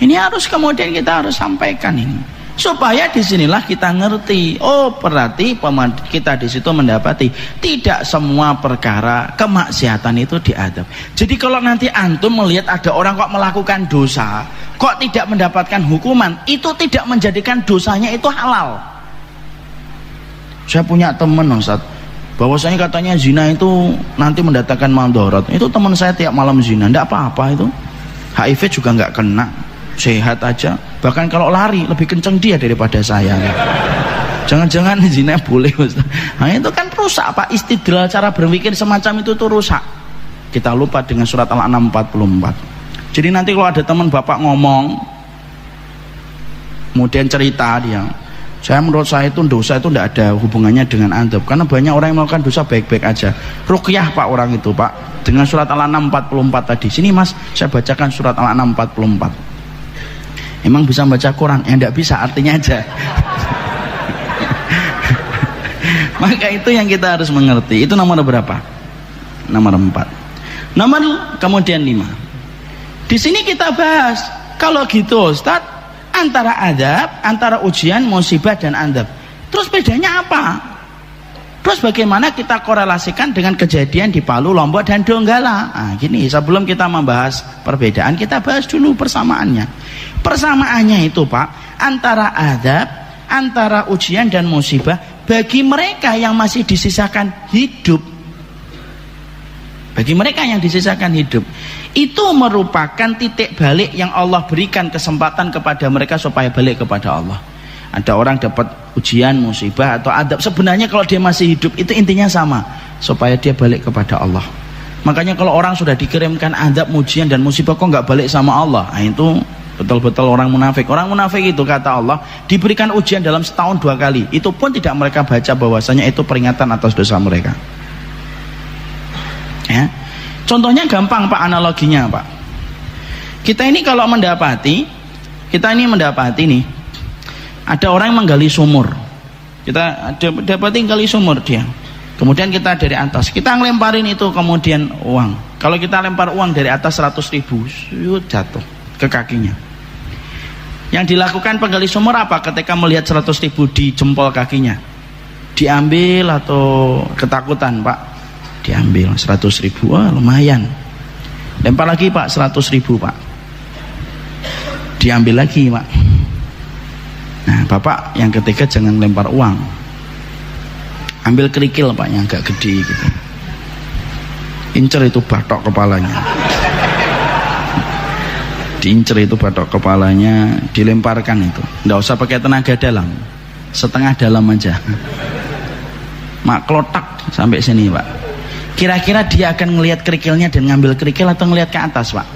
Ini harus kemudian kita harus sampaikan ini supaya disinilah kita ngerti. Oh, berarti kita di situ mendapati tidak semua perkara kemaksiatan itu diadab. Jadi kalau nanti antum melihat ada orang kok melakukan dosa, kok tidak mendapatkan hukuman, itu tidak menjadikan dosanya itu halal. Saya punya teman Ustaz, bahwasanya katanya zina itu nanti mendatangkan mandorot. Itu teman saya tiap malam zina, enggak apa-apa itu. HIV juga enggak kena. Sehat aja, bahkan kalau lari lebih kenceng dia daripada saya. Jangan-jangan zina boleh Ustaz. Nah, itu kan rusak Pak, istidlal cara berpikir semacam itu tuh rusak. Kita lupa dengan surat Al-An'am 44. Jadi nanti kalau ada teman bapak ngomong kemudian cerita dia, menurut saya itu dosa itu tidak ada hubungannya dengan adab, karena banyak orang yang melakukan dosa baik-baik aja. Ruqyah Pak orang itu Pak, dengan surat Al-An'am 44 tadi. Sini Mas, saya bacakan surat Al-An'am 44. Emang bisa baca Quran? Ya enggak bisa, artinya aja. Maka itu yang kita harus mengerti. Itu nomor berapa? Nomor 4. Nomor kemudian 5. Di sini kita bahas, kalau gitu Ustaz, antara adab, antara ujian, musibah dan adab. Terus bedanya apa? Terus bagaimana kita korelasikan dengan kejadian di Palu, Lombok dan Donggala? Nah, gini, sebelum kita membahas perbedaan, kita bahas dulu persamaannya. Persamaannya itu Pak, antara adab, antara ujian dan musibah bagi mereka yang masih disisakan hidup. Bagi mereka yang disisakan hidup, itu merupakan titik balik yang Allah berikan kesempatan kepada mereka supaya balik kepada Allah. Ada orang dapat ujian, musibah atau adab, sebenarnya kalau dia masih hidup itu intinya sama, supaya dia balik kepada Allah. Makanya kalau orang sudah dikirimkan adab, ujian dan musibah kok nggak balik sama Allah, nah itu betul-betul orang munafik. Orang munafik itu kata Allah diberikan ujian dalam setahun 2 kali, itu pun tidak mereka baca bahwasanya itu peringatan atas dosa mereka. Ya, contohnya gampang Pak, analoginya Pak. Kita ini kalau mendapati nih, ada orang yang menggali sumur, kita dapati gali sumur dia, kemudian kita dari atas kita ngelemparin itu kemudian uang. Kalau kita lempar uang dari atas 100.000, jatuh ke kakinya. Yang dilakukan penggali sumur apa ketika melihat 100.000 di jempol kakinya? Diambil atau ketakutan Pak? Diambil 100.000, wah lumayan. Lempar lagi Pak, 100.000 Pak. Diambil lagi Pak. Nah Bapak yang ketiga jangan lempar uang, ambil kerikil Pak yang agak gede gitu, incer itu batok kepalanya, diincer itu batok kepalanya, dilemparkan itu, nggak usah pakai tenaga dalam, setengah dalam aja, mak klotak sampai sini Pak. Kira-kira dia akan ngelihat kerikilnya dan ngambil kerikil atau ngelihat ke atas Pak?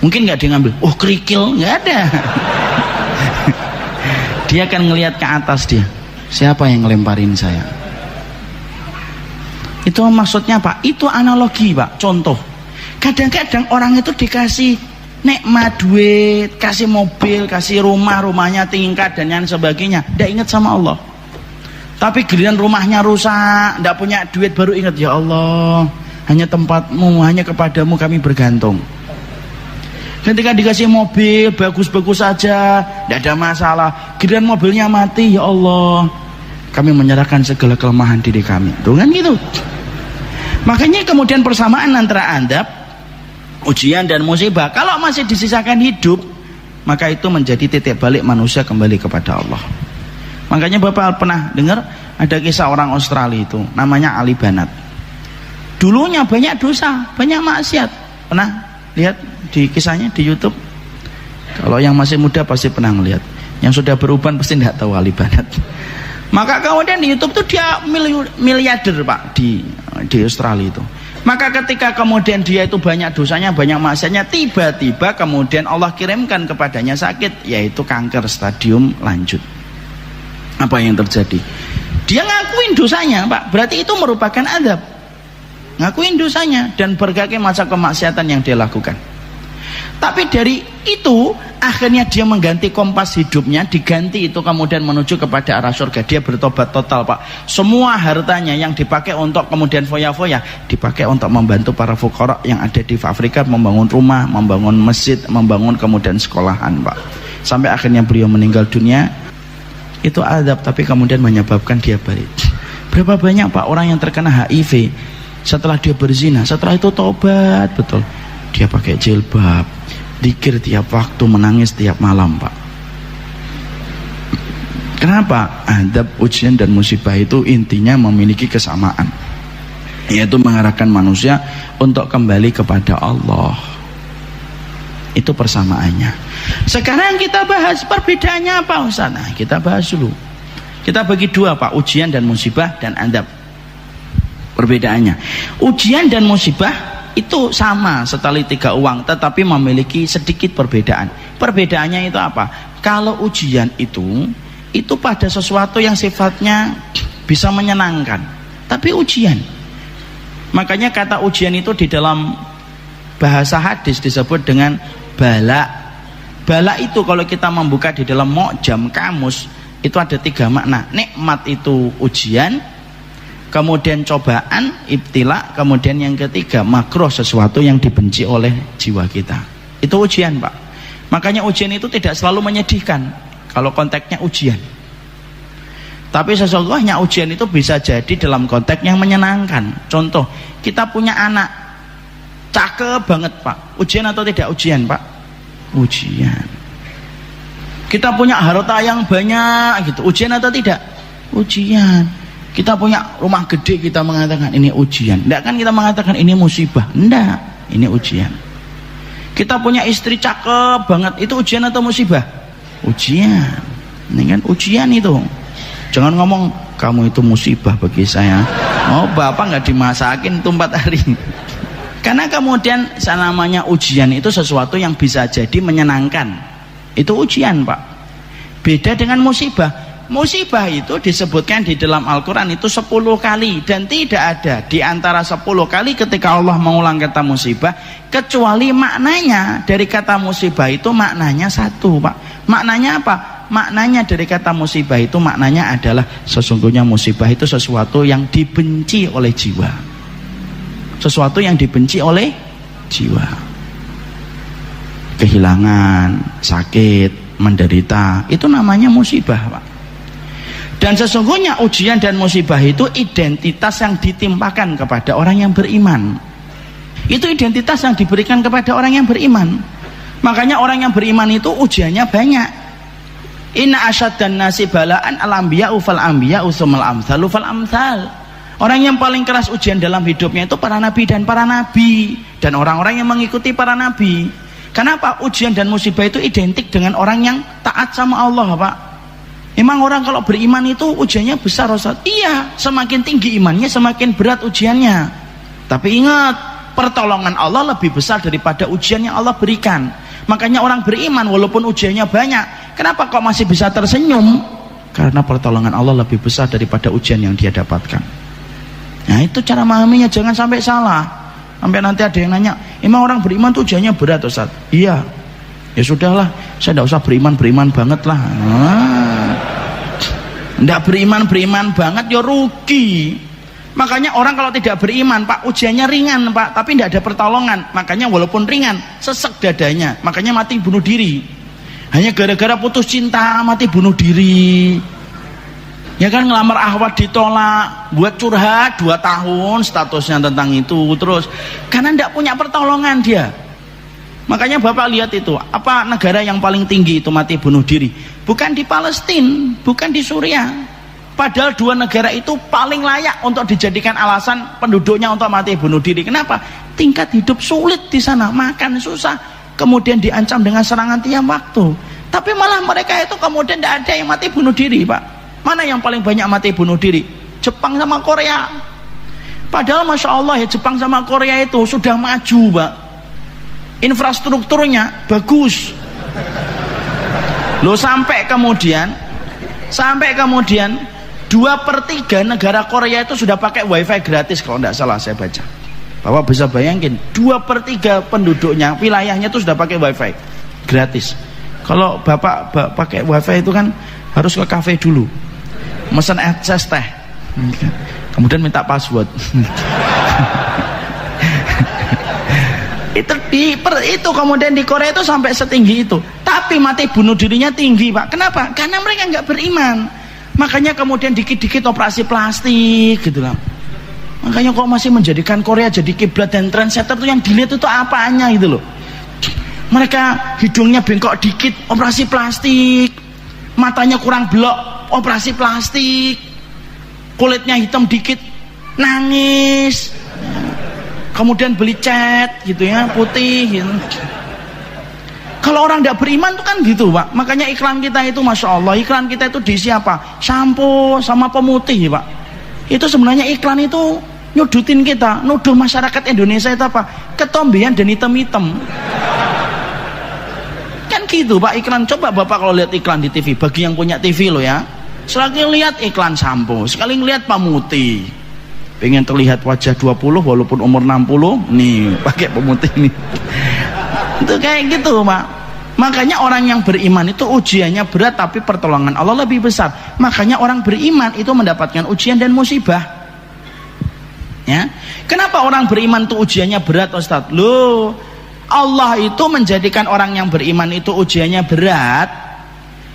Mungkin nggak dia ngambil, oh kerikil, nggak ada. Dia akan ngelihat ke atas dia, siapa yang ngelemparin saya? Itu maksudnya Pak, itu analogi Pak, contoh. Kadang-kadang orang itu dikasih nikmat duit, kasih mobil, kasih rumah, rumahnya tingkat dan yang sebagainya, tidak ingat sama Allah. Tapi giliran rumahnya rusak, tidak punya duit, baru ingat, ya Allah, hanya tempatmu, hanya kepadamu kami bergantung. Ketika dikasih mobil bagus-bagus saja, tidak ada masalah, giliran mobilnya mati, ya Allah, kami menyerahkan segala kelemahan diri kami. Tuh kan gitu. Makanya kemudian persamaan antara adab, ujian dan musibah, kalau masih disisakan hidup, maka itu menjadi titik balik manusia kembali kepada Allah. Makanya Bapak pernah dengar ada kisah orang Australia itu namanya Ali Banat. Dulunya banyak dosa, banyak maksiat. Pernah lihat di kisahnya di YouTube? Kalau yang masih muda pasti pernah melihat. Yang sudah beruban pasti tidak tahu Ali Banat. Maka kemudian di YouTube tuh dia miliarder Pak di Australia itu. Maka ketika kemudian dia itu banyak dosanya, banyak maksiatnya, tiba-tiba kemudian Allah kirimkan kepadanya sakit, yaitu kanker stadium lanjut. Apa yang terjadi? Dia ngakuin dosanya Pak, berarti itu merupakan azab. Ngakuin dosanya dan berbagai macam kemaksiatan yang dia lakukan. Tapi dari itu akhirnya dia mengganti kompas hidupnya, diganti itu kemudian menuju kepada arah surga. Dia bertobat total Pak. Semua hartanya yang dipakai untuk kemudian foya-foya dipakai untuk membantu para fuqara yang ada di Afrika, membangun rumah, membangun masjid, membangun kemudian sekolahan Pak. Sampai akhirnya beliau meninggal dunia. Itu azab tapi kemudian menyebabkan dia balik. Berapa banyak Pak orang yang terkena HIV setelah dia berzina, setelah itu tobat betul. Dia pakai jilbab, zikir tiap waktu, menangis tiap malam Pak. Kenapa? Azab, ujian dan musibah itu intinya memiliki kesamaan, yaitu mengarahkan manusia untuk kembali kepada Allah. Itu persamaannya. Sekarang kita bahas perbedaannya apa Ustaz? Nah, kita bahas dulu. Kita bagi dua Pak, ujian dan musibah dan azab. Perbedaannya, ujian dan musibah itu sama setali tiga uang, tetapi memiliki sedikit perbedaan. Perbedaannya itu apa? Kalau ujian itu pada sesuatu yang sifatnya bisa menyenangkan, tapi ujian. Makanya kata ujian itu di dalam bahasa hadis disebut dengan bala. Bala itu kalau kita membuka di dalam Mu'jam kamus itu ada tiga makna. Nikmat itu ujian, kemudian cobaan, ibtila, kemudian yang ketiga makruh, sesuatu yang dibenci oleh jiwa kita. Itu ujian Pak. Makanya ujian itu tidak selalu menyedihkan kalau konteksnya ujian. Tapi sesungguhnya ujian itu bisa jadi dalam konteks yang menyenangkan. Contoh, kita punya anak cakep banget Pak. Ujian atau tidak ujian Pak? Ujian. Kita punya harta yang banyak gitu. Ujian atau tidak? Ujian. Kita punya rumah gede, kita mengatakan ini ujian. Tidak kan kita mengatakan ini musibah. Tidak, ini ujian. Kita punya istri cakep banget, itu ujian atau musibah? Ujian. Ini kan ujian itu. Jangan ngomong kamu itu musibah bagi saya. Oh bapak nggak dimasakin itu 4 hari. Karena kemudian namanya ujian itu sesuatu yang bisa jadi menyenangkan. Itu ujian Pak. Beda dengan musibah. Musibah itu disebutkan di dalam Al-Quran itu 10 kali dan tidak ada di antara 10 kali ketika Allah mengulang kata musibah kecuali maknanya dari kata musibah itu maknanya satu Pak. Maknanya apa? Maknanya dari kata musibah itu maknanya adalah sesungguhnya musibah itu sesuatu yang dibenci oleh jiwa. Sesuatu yang dibenci oleh jiwa. Kehilangan, sakit, menderita, itu namanya musibah Pak. Dan sesungguhnya ujian dan musibah itu identitas yang ditimpakan kepada orang yang beriman. Itu identitas yang diberikan kepada orang yang beriman. Makanya orang yang beriman itu ujiannya banyak. Inna asyaddan nasi balaan al-anbiya'u fal-anbiya'u tsummal amthalu fal-amthal. Orang yang paling keras ujian dalam hidupnya itu para nabi dan para nabi dan orang-orang yang mengikuti para nabi. Kenapa? Ujian dan musibah itu identik dengan orang yang taat sama Allah Pak. Emang orang kalau beriman itu ujiannya besar Ustaz? Iya, semakin tinggi imannya semakin berat ujiannya. Tapi ingat, pertolongan Allah lebih besar daripada ujian yang Allah berikan. Makanya orang beriman walaupun ujiannya banyak, kenapa kok masih bisa tersenyum? Karena pertolongan Allah lebih besar daripada ujian yang dia dapatkan. Nah itu cara memahaminya, jangan sampai salah. Sampai nanti ada yang nanya, emang orang beriman tuh ujiannya berat Ustaz? Iya. Ya sudahlah, saya tidak usah beriman banget lah. Tidak beriman banget ya rugi. Makanya orang kalau tidak beriman Pak, ujiannya ringan Pak, tapi tidak ada pertolongan. Makanya walaupun ringan, sesek dadanya, makanya mati bunuh diri. Hanya gara-gara putus cinta mati bunuh diri. Ya kan, ngelamar ahwat ditolak, buat curhat 2 tahun statusnya tentang itu terus, karena tidak punya pertolongan dia. Makanya Bapak lihat itu, apa negara yang paling tinggi itu mati bunuh diri? bukan di Palestina, bukan di Suriah. Padahal dua negara itu paling layak untuk dijadikan alasan penduduknya untuk mati bunuh diri. Kenapa? Tingkat hidup sulit di sana, makan susah, kemudian diancam dengan serangan tiap waktu. Tapi malah mereka itu kemudian tidak ada yang mati bunuh diri, Pak. Mana yang paling banyak mati bunuh diri? Jepang sama Korea. Padahal Masya Allah ya, Jepang sama Korea itu sudah maju, Pak. Infrastrukturnya bagus. Loh, sampai kemudian 2/3 negara Korea itu sudah pakai wifi gratis kalau tidak salah saya baca. Bapak bisa bayangin 2/3 penduduknya, wilayahnya itu sudah pakai wifi gratis. Kalau bapak pakai wifi itu kan harus ke kafe dulu, mesen akses teh, kemudian minta password. itu kemudian di Korea itu sampai setinggi itu. Tapi mati bunuh dirinya tinggi, Pak. Kenapa? Karena mereka nggak beriman. Makanya kemudian dikit-dikit operasi plastik gitu lah. Makanya kok masih menjadikan Korea jadi kiblat dan trendsetter tuh yang dilihat itu apanya gitu loh. Mereka hidungnya bengkok dikit, operasi plastik. Matanya kurang belok, operasi plastik. Kulitnya hitam dikit, nangis. Kemudian beli cat gitu ya, putih gitu. Kalau orang tidak beriman tuh kan gitu, Pak. Makanya iklan kita itu Masya Allah, iklan kita itu diisi apa? Sampo sama pemutih, Pak. Itu sebenarnya iklan itu nyudutin kita, nuduh masyarakat Indonesia itu apa? Ketombean dan hitam-hitam. Kan gitu, Pak, iklan. Coba Bapak kalau lihat iklan di TV, bagi yang punya TV loh ya, sekali lihat iklan sampo, sekali lihat pemutih. Pengen terlihat wajah 20 walaupun umur 60, nih pakai pemutih nih. Itu kayak gitu, Pak. Makanya orang yang beriman itu ujiannya berat tapi pertolongan Allah lebih besar. Makanya orang beriman itu mendapatkan ujian dan musibah. Ya. Kenapa orang beriman itu ujiannya berat, Ustaz? Loh, Allah itu menjadikan orang yang beriman itu ujiannya berat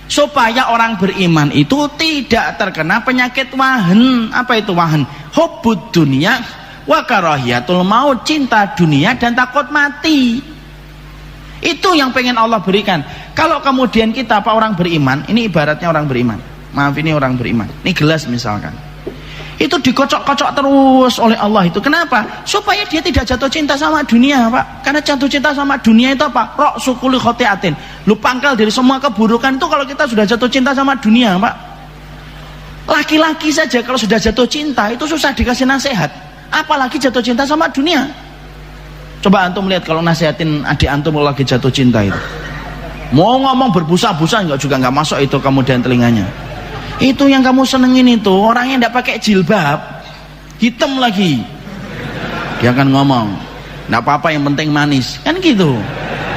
supaya orang beriman itu tidak terkena penyakit wahan. Apa itu wahan? Hubbud dunia wa karahiyatul maut, cinta dunia dan takut mati. Itu yang pengen Allah berikan. Kalau kemudian kita apa orang beriman, ini ibaratnya orang beriman. Maaf, ini orang beriman. Ini gelas misalkan. Itu dikocok-kocok terus oleh Allah itu. Kenapa? Supaya dia tidak jatuh cinta sama dunia, Pak. Karena jatuh cinta sama dunia itu apa? Ra'su kulli khoti'atin. Lu pangkal dari semua keburukan itu kalau kita sudah jatuh cinta sama dunia, Pak. Laki-laki saja kalau sudah jatuh cinta itu susah dikasih nasihat. Apalagi jatuh cinta sama dunia. Coba antum lihat kalau nasihatin adik antum kalau lagi jatuh cinta itu. Mau ngomong berbusa-busa juga nggak masuk itu kemudian telinganya. Itu yang kamu senengin itu orang yang tidak pakai jilbab, hitam lagi. Dia akan ngomong, nggak apa-apa yang penting manis, kan gitu.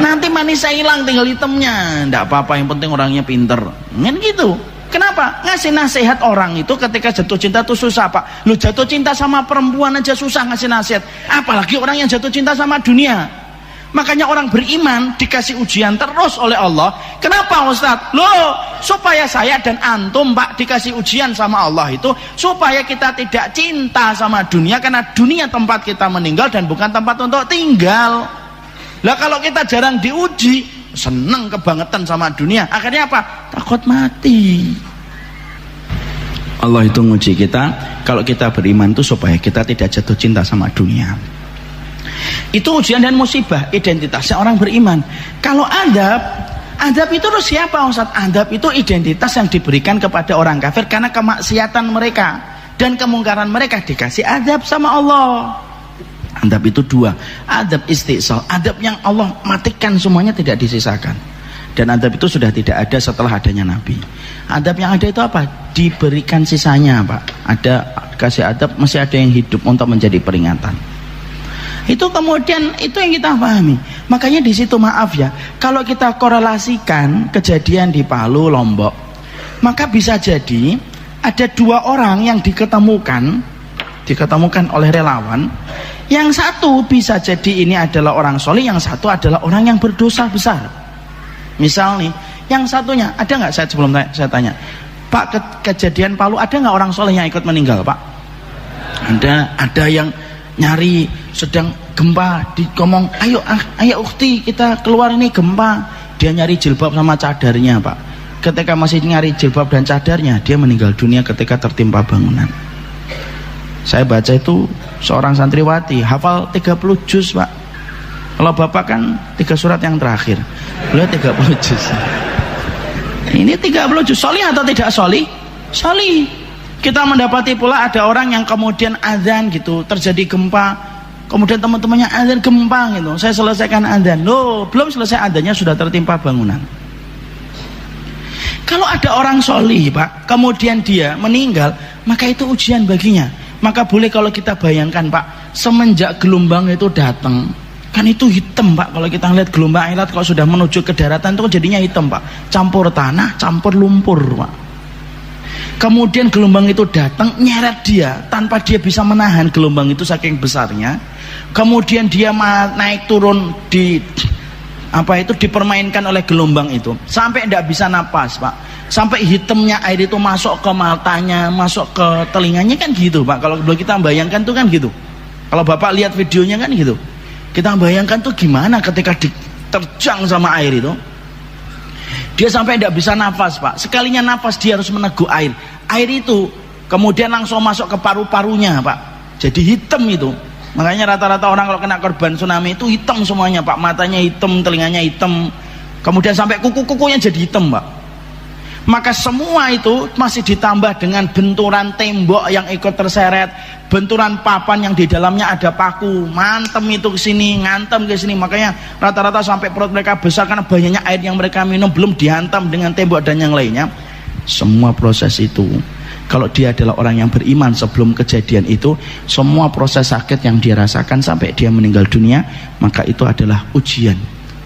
Nanti manisnya hilang tinggal hitamnya, nggak apa-apa yang penting orangnya pinter, kan gitu. Kenapa? Ngasih nasihat orang itu ketika jatuh cinta itu susah, Pak. Lu jatuh cinta sama perempuan aja susah ngasih nasihat, apalagi orang yang jatuh cinta sama dunia. Makanya orang beriman dikasih ujian terus oleh Allah. Kenapa, Ustaz? Loh, supaya saya dan antum, Pak, dikasih ujian sama Allah itu supaya kita tidak cinta sama dunia, karena dunia tempat kita meninggal dan bukan tempat untuk tinggal. Lah kalau kita jarang diuji, seneng kebangetan sama dunia, akhirnya apa? Takut mati. Allah itu nguji kita kalau kita beriman itu supaya kita tidak jatuh cinta sama dunia. Itu ujian dan musibah, identitasnya orang beriman. Kalau adab itu terus siapa, Ustaz? Adab itu identitas yang diberikan kepada orang kafir karena kemaksiatan mereka dan kemungkaran mereka, dikasih adab sama Allah. Adab itu dua, adab istisal, adab yang Allah matikan semuanya tidak disisakan, dan adab itu sudah tidak ada setelah adanya Nabi. Adab yang ada itu apa? Diberikan sisanya, Pak. Ada kasih adab, masih ada yang hidup untuk menjadi peringatan. Itu kemudian itu yang kita pahami. Makanya di situ maaf ya, kalau kita korelasikan kejadian di Palu, Lombok, maka bisa jadi ada dua orang yang diketemukan oleh relawan. Yang satu bisa jadi ini adalah orang soleh, yang satu adalah orang yang berdosa besar. Misal nih, yang satunya ada nggak? Saya tanya, Pak, kejadian Palu ada nggak orang soleh yang ikut meninggal, Pak? Ada yang nyari sedang gempa, dikomong, ayo ukhti kita keluar ini gempa, dia nyari jilbab sama cadarnya, Pak. ketika masih nyari jilbab dan cadarnya, dia meninggal dunia ketika tertimpa bangunan. Saya baca itu seorang santriwati hafal 30 juz Pak. Kalau Bapak kan 3 surat yang terakhir, beliau 30 juz. Ini 30 juz. Solih atau tidak solih? Solih. Kita mendapati pula ada orang yang kemudian azan gitu, terjadi gempa, kemudian teman-temannya azan gempa gitu, saya selesaikan azan, loh belum selesai azannya sudah tertimpa bangunan. Kalau ada orang solih Pak, kemudian dia meninggal, maka itu ujian baginya. Maka boleh kalau kita bayangkan Pak, semenjak gelombang itu datang, kan itu hitam Pak. Kalau kita lihat gelombang air laut kalau sudah menuju ke daratan itu jadinya hitam Pak, campur tanah, campur lumpur Pak. Kemudian gelombang itu datang nyeret dia tanpa dia bisa menahan gelombang itu saking besarnya. Kemudian dia naik turun di dipermainkan oleh gelombang itu sampai tidak bisa napas Pak. Sampai hitamnya air itu masuk ke matanya, masuk ke telinganya kan gitu Pak. Kalau kita bayangkan tuh kan gitu. Kalau Bapak lihat videonya kan gitu. Kita bayangkan tuh gimana ketika diterjang sama air itu. Dia sampai tidak bisa nafas Pak. Sekalinya nafas dia harus meneguk air. Air itu kemudian langsung masuk ke paru-parunya Pak. Jadi hitam itu. Makanya rata-rata orang kalau kena korban tsunami itu hitam semuanya Pak. Matanya hitam, telinganya hitam, kemudian sampai kuku-kukunya jadi hitam Pak. Maka semua itu masih ditambah dengan benturan tembok yang ikut terseret, benturan papan yang di dalamnya ada paku, mantem itu ke sini, ngantem ke sini. Makanya rata-rata sampai perut mereka besar karena banyaknya air yang mereka minum, belum dihantam dengan tembok dan yang lainnya. Semua proses itu, kalau dia adalah orang yang beriman sebelum kejadian itu, semua proses sakit yang dia rasakan sampai dia meninggal dunia, maka itu adalah ujian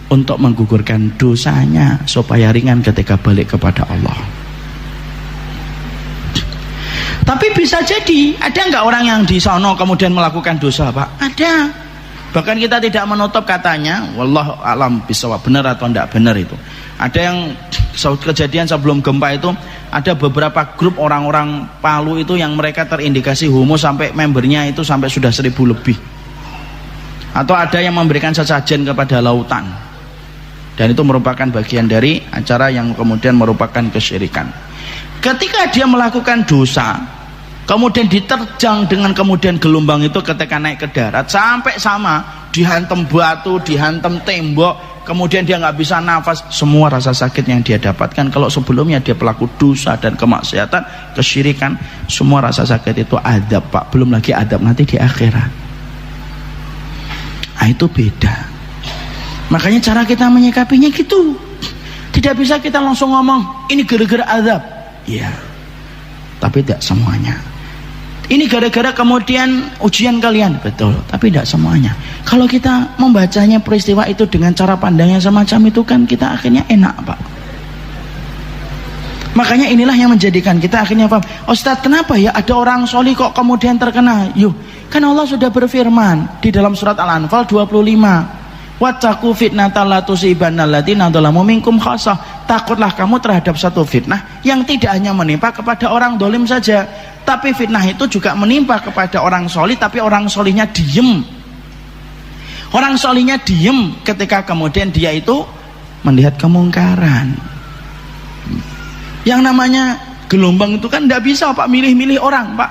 untuk menggugurkan dosanya supaya ringan ketika balik kepada Allah. Tapi bisa jadi ada nggak orang yang di sono kemudian melakukan dosa Pak? Ada. Bahkan kita tidak menutup katanya, wallahu alam bisawab, benar atau tidak benar itu. Ada yang kejadian sebelum gempa itu, ada beberapa grup orang-orang Palu itu yang mereka terindikasi homo sampai membernya itu sampai sudah 1000 lebih. Atau ada yang memberikan sesajen kepada lautan. Dan itu merupakan bagian dari acara yang kemudian merupakan kesyirikan. Ketika dia melakukan dosa, kemudian diterjang dengan kemudian gelombang itu ketika naik ke darat, sampai sama dihantam batu, dihantam tembok, kemudian dia nggak bisa nafas, semua rasa sakit yang dia dapatkan kalau sebelumnya dia pelaku dosa dan kemaksiatan, kesyirikan, semua rasa sakit itu adab Pak, belum lagi adab nanti di akhirat. Nah itu beda. Makanya cara kita menyikapinya gitu. Tidak bisa kita langsung ngomong ini gara-gara azab. Iya. Tapi tidak semuanya. Ini gara-gara kemudian ujian kalian. Betul, tapi tidak semuanya. Kalau kita membacanya peristiwa itu dengan cara pandang yang semacam itu kan kita akhirnya enak Pak. Makanya inilah yang menjadikan kita akhirnya paham, Ustadz kenapa ya ada orang solih kok kemudian terkena? Yuh, kan Allah sudah berfirman di dalam surat Al-Anfal 25, wattaqu fitnatan la tusibanna alladziina dzalamu minkum khassah. Takutlah kamu terhadap satu fitnah yang tidak hanya menimpa kepada orang dolim saja, tapi fitnah itu juga menimpa kepada orang solih, tapi orang solihnya diem. Orang solihnya diem ketika kemudian dia itu melihat kemungkaran. Yang namanya gelombang itu kan tidak bisa Pak milih-milih orang Pak.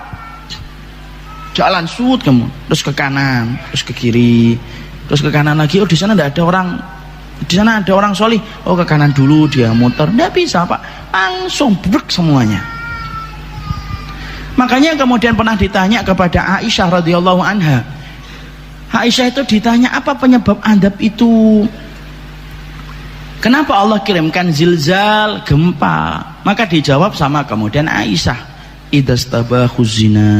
Jalan sud kamu, terus ke kanan, terus ke kiri, terus ke kanan lagi. Oh di sana tidak ada orang, di sana ada orang solih. Oh ke kanan dulu dia muter, tidak bisa Pak. Langsung brek semuanya. Makanya kemudian pernah ditanya kepada Aisyah radhiyallahu anha. Aisyah itu ditanya apa penyebab adab itu? Kenapa Allah kirimkan zilzal, gempa? Maka dijawab sama kemudian Aisyah, idastabahu zina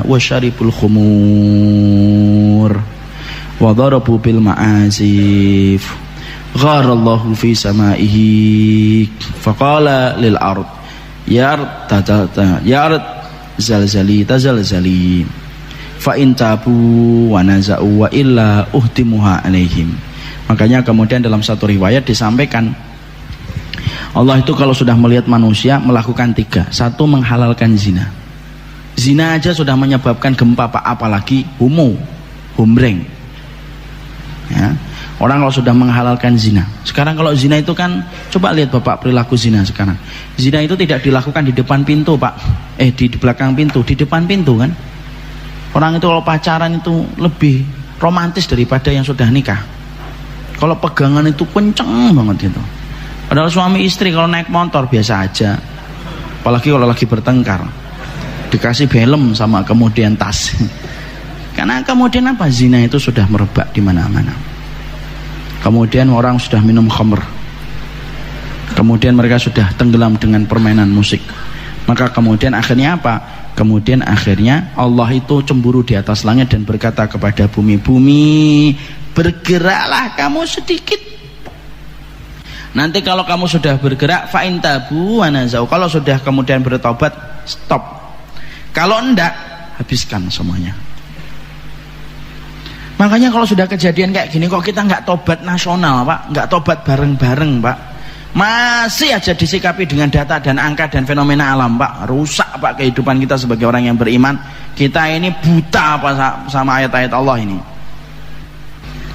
wa syaribul khumur wa darabu bil ma'azif gharallahu fi samaihi faqala lil ard ya ard zalzali tazalzali fa in tabu wa naza'u wa illa uhtimuha alaihim. Makanya kemudian dalam satu riwayat disampaikan Allah itu kalau sudah melihat manusia melakukan 3. 1, menghalalkan zina. Zina aja sudah menyebabkan gempa Pak, apalagi humreng ya. Orang kalau sudah menghalalkan zina. Sekarang kalau zina itu kan, coba lihat Bapak perilaku zina sekarang. Zina itu tidak dilakukan di depan pintu Pak. Di belakang pintu, di depan pintu kan. Orang itu kalau pacaran itu lebih romantis daripada yang sudah nikah. Kalau pegangan itu kenceng banget itu. Padahal suami istri kalau naik motor biasa aja. Apalagi kalau lagi bertengkar. Dikasih helm sama kemudian tas. Karena kemudian apa? Zina itu sudah merebak di mana-mana. Kemudian orang sudah minum khamr. Kemudian mereka sudah tenggelam dengan permainan musik. Maka kemudian akhirnya apa? Kemudian akhirnya Allah itu cemburu di atas langit dan berkata kepada bumi, bumi bergeraklah kamu sedikit. Nanti kalau kamu sudah bergerak, fa'in tabu wa nazau. Kalau sudah kemudian bertobat, stop. Kalau enggak, habiskan semuanya. Makanya kalau sudah kejadian kayak gini, kok kita nggak tobat nasional Pak, nggak tobat bareng-bareng Pak, masih aja disikapi dengan data dan angka dan fenomena alam Pak. Rusak Pak kehidupan kita sebagai orang yang beriman. Kita ini buta apa sama ayat-ayat Allah ini.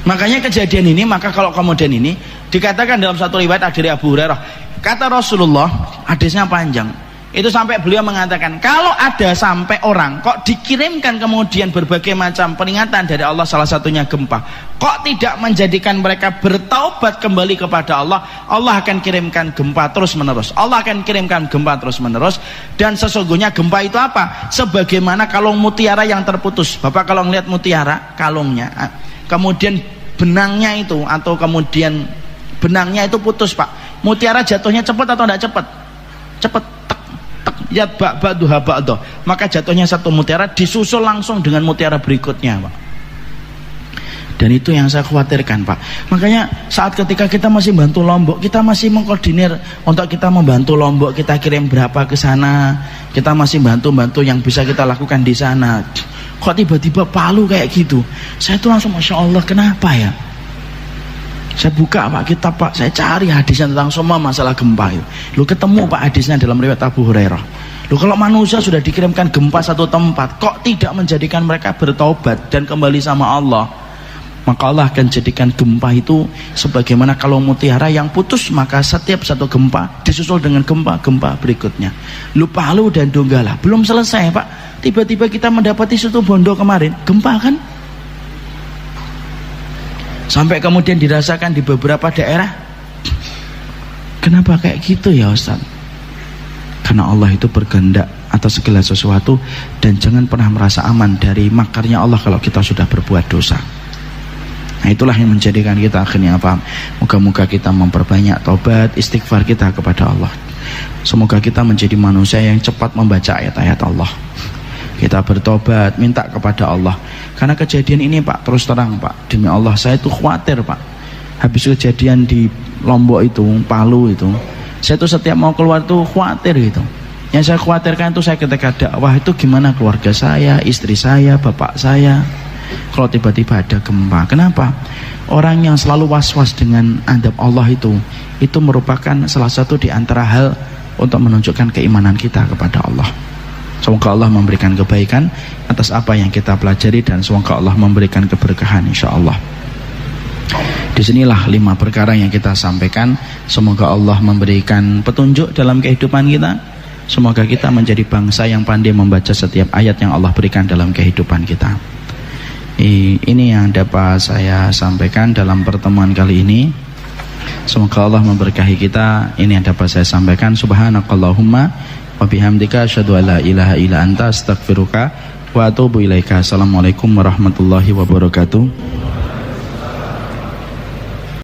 Makanya kejadian ini, maka kalau kemudian ini dikatakan dalam satu riwayat dari Abu Hurairah, kata Rasulullah, hadisnya panjang, itu sampai beliau mengatakan, kalau ada sampai orang kok dikirimkan kemudian berbagai macam peringatan dari Allah, salah satunya gempa, kok tidak menjadikan mereka bertaubat kembali kepada Allah, Allah akan kirimkan gempa terus menerus. Allah akan kirimkan gempa terus menerus. Dan sesungguhnya gempa itu apa? Sebagaimana kalung mutiara yang terputus. Bapak kalau ngelihat mutiara kalungnya, kemudian benangnya itu, atau kemudian benangnya itu putus Pak, mutiara jatuhnya cepat atau tidak cepat? Cepat. Yat ba'duha ba'do, maka jatuhnya satu mutiara disusul langsung dengan mutiara berikutnya Pak. Dan itu yang saya khawatirkan Pak. Makanya saat ketika kita masih bantu Lombok, kita masih mengkoordinir untuk kita membantu Lombok, kita kirim berapa ke sana, kita masih bantu yang bisa kita lakukan di sana. Kok tiba-tiba Palu kayak gitu, saya tuh langsung Masya Allah, kenapa ya? Saya buka Pak kitab Pak, saya cari hadisnya tentang semua masalah gempa itu. Lu ketemu Pak hadisnya dalam riwayat Abu Hurairah. Lu kalau manusia sudah dikirimkan gempa satu tempat, kok tidak menjadikan mereka bertaubat dan kembali sama Allah? Maka Allah akan jadikan gempa itu sebagaimana kalau mutiara yang putus, maka setiap satu gempa disusul dengan gempa-gempa berikutnya. Lu Palu dan Donggala belum selesai Pak, tiba-tiba kita mendapati Situ Bondo kemarin gempa kan? Sampai kemudian dirasakan di beberapa daerah. Kenapa kayak gitu ya Ustaz? Karena Allah itu berkehendak atas segala sesuatu, dan jangan pernah merasa aman dari makarnya Allah kalau kita sudah berbuat dosa. Nah itulah yang menjadikan kita akhirnya paham. Moga-moga kita memperbanyak taubat, istighfar kita kepada Allah. Semoga kita menjadi manusia yang cepat membaca ayat-ayat Allah. Kita bertobat, minta kepada Allah. Karena kejadian ini Pak, terus terang Pak, demi Allah saya itu khawatir Pak. Habis kejadian di Lombok itu, Palu itu, saya tuh setiap mau keluar tuh khawatir gitu. Yang saya khawatirkan itu, saya ketika dakwah itu gimana keluarga saya, istri saya, bapak saya, kalau tiba-tiba ada gempa. Kenapa? Orang yang selalu was-was dengan adab Allah itu merupakan salah satu di antara hal untuk menunjukkan keimanan kita kepada Allah. Semoga Allah memberikan kebaikan atas apa yang kita pelajari, dan semoga Allah memberikan keberkahan insyaallah. Disinilah 5 perkara yang kita sampaikan. Semoga Allah memberikan petunjuk dalam kehidupan kita. Semoga kita menjadi bangsa yang pandai membaca setiap ayat yang Allah berikan dalam kehidupan kita. Ini yang dapat saya sampaikan dalam pertemuan kali ini. Semoga Allah memberkahi kita. Ini yang dapat saya sampaikan. Subhanakallahumma wa bihamdika asyhadu an la ilaha illa anta astaghfiruka wa atubu ilaika. Assalamualaikum warahmatullahi wabarakatuh.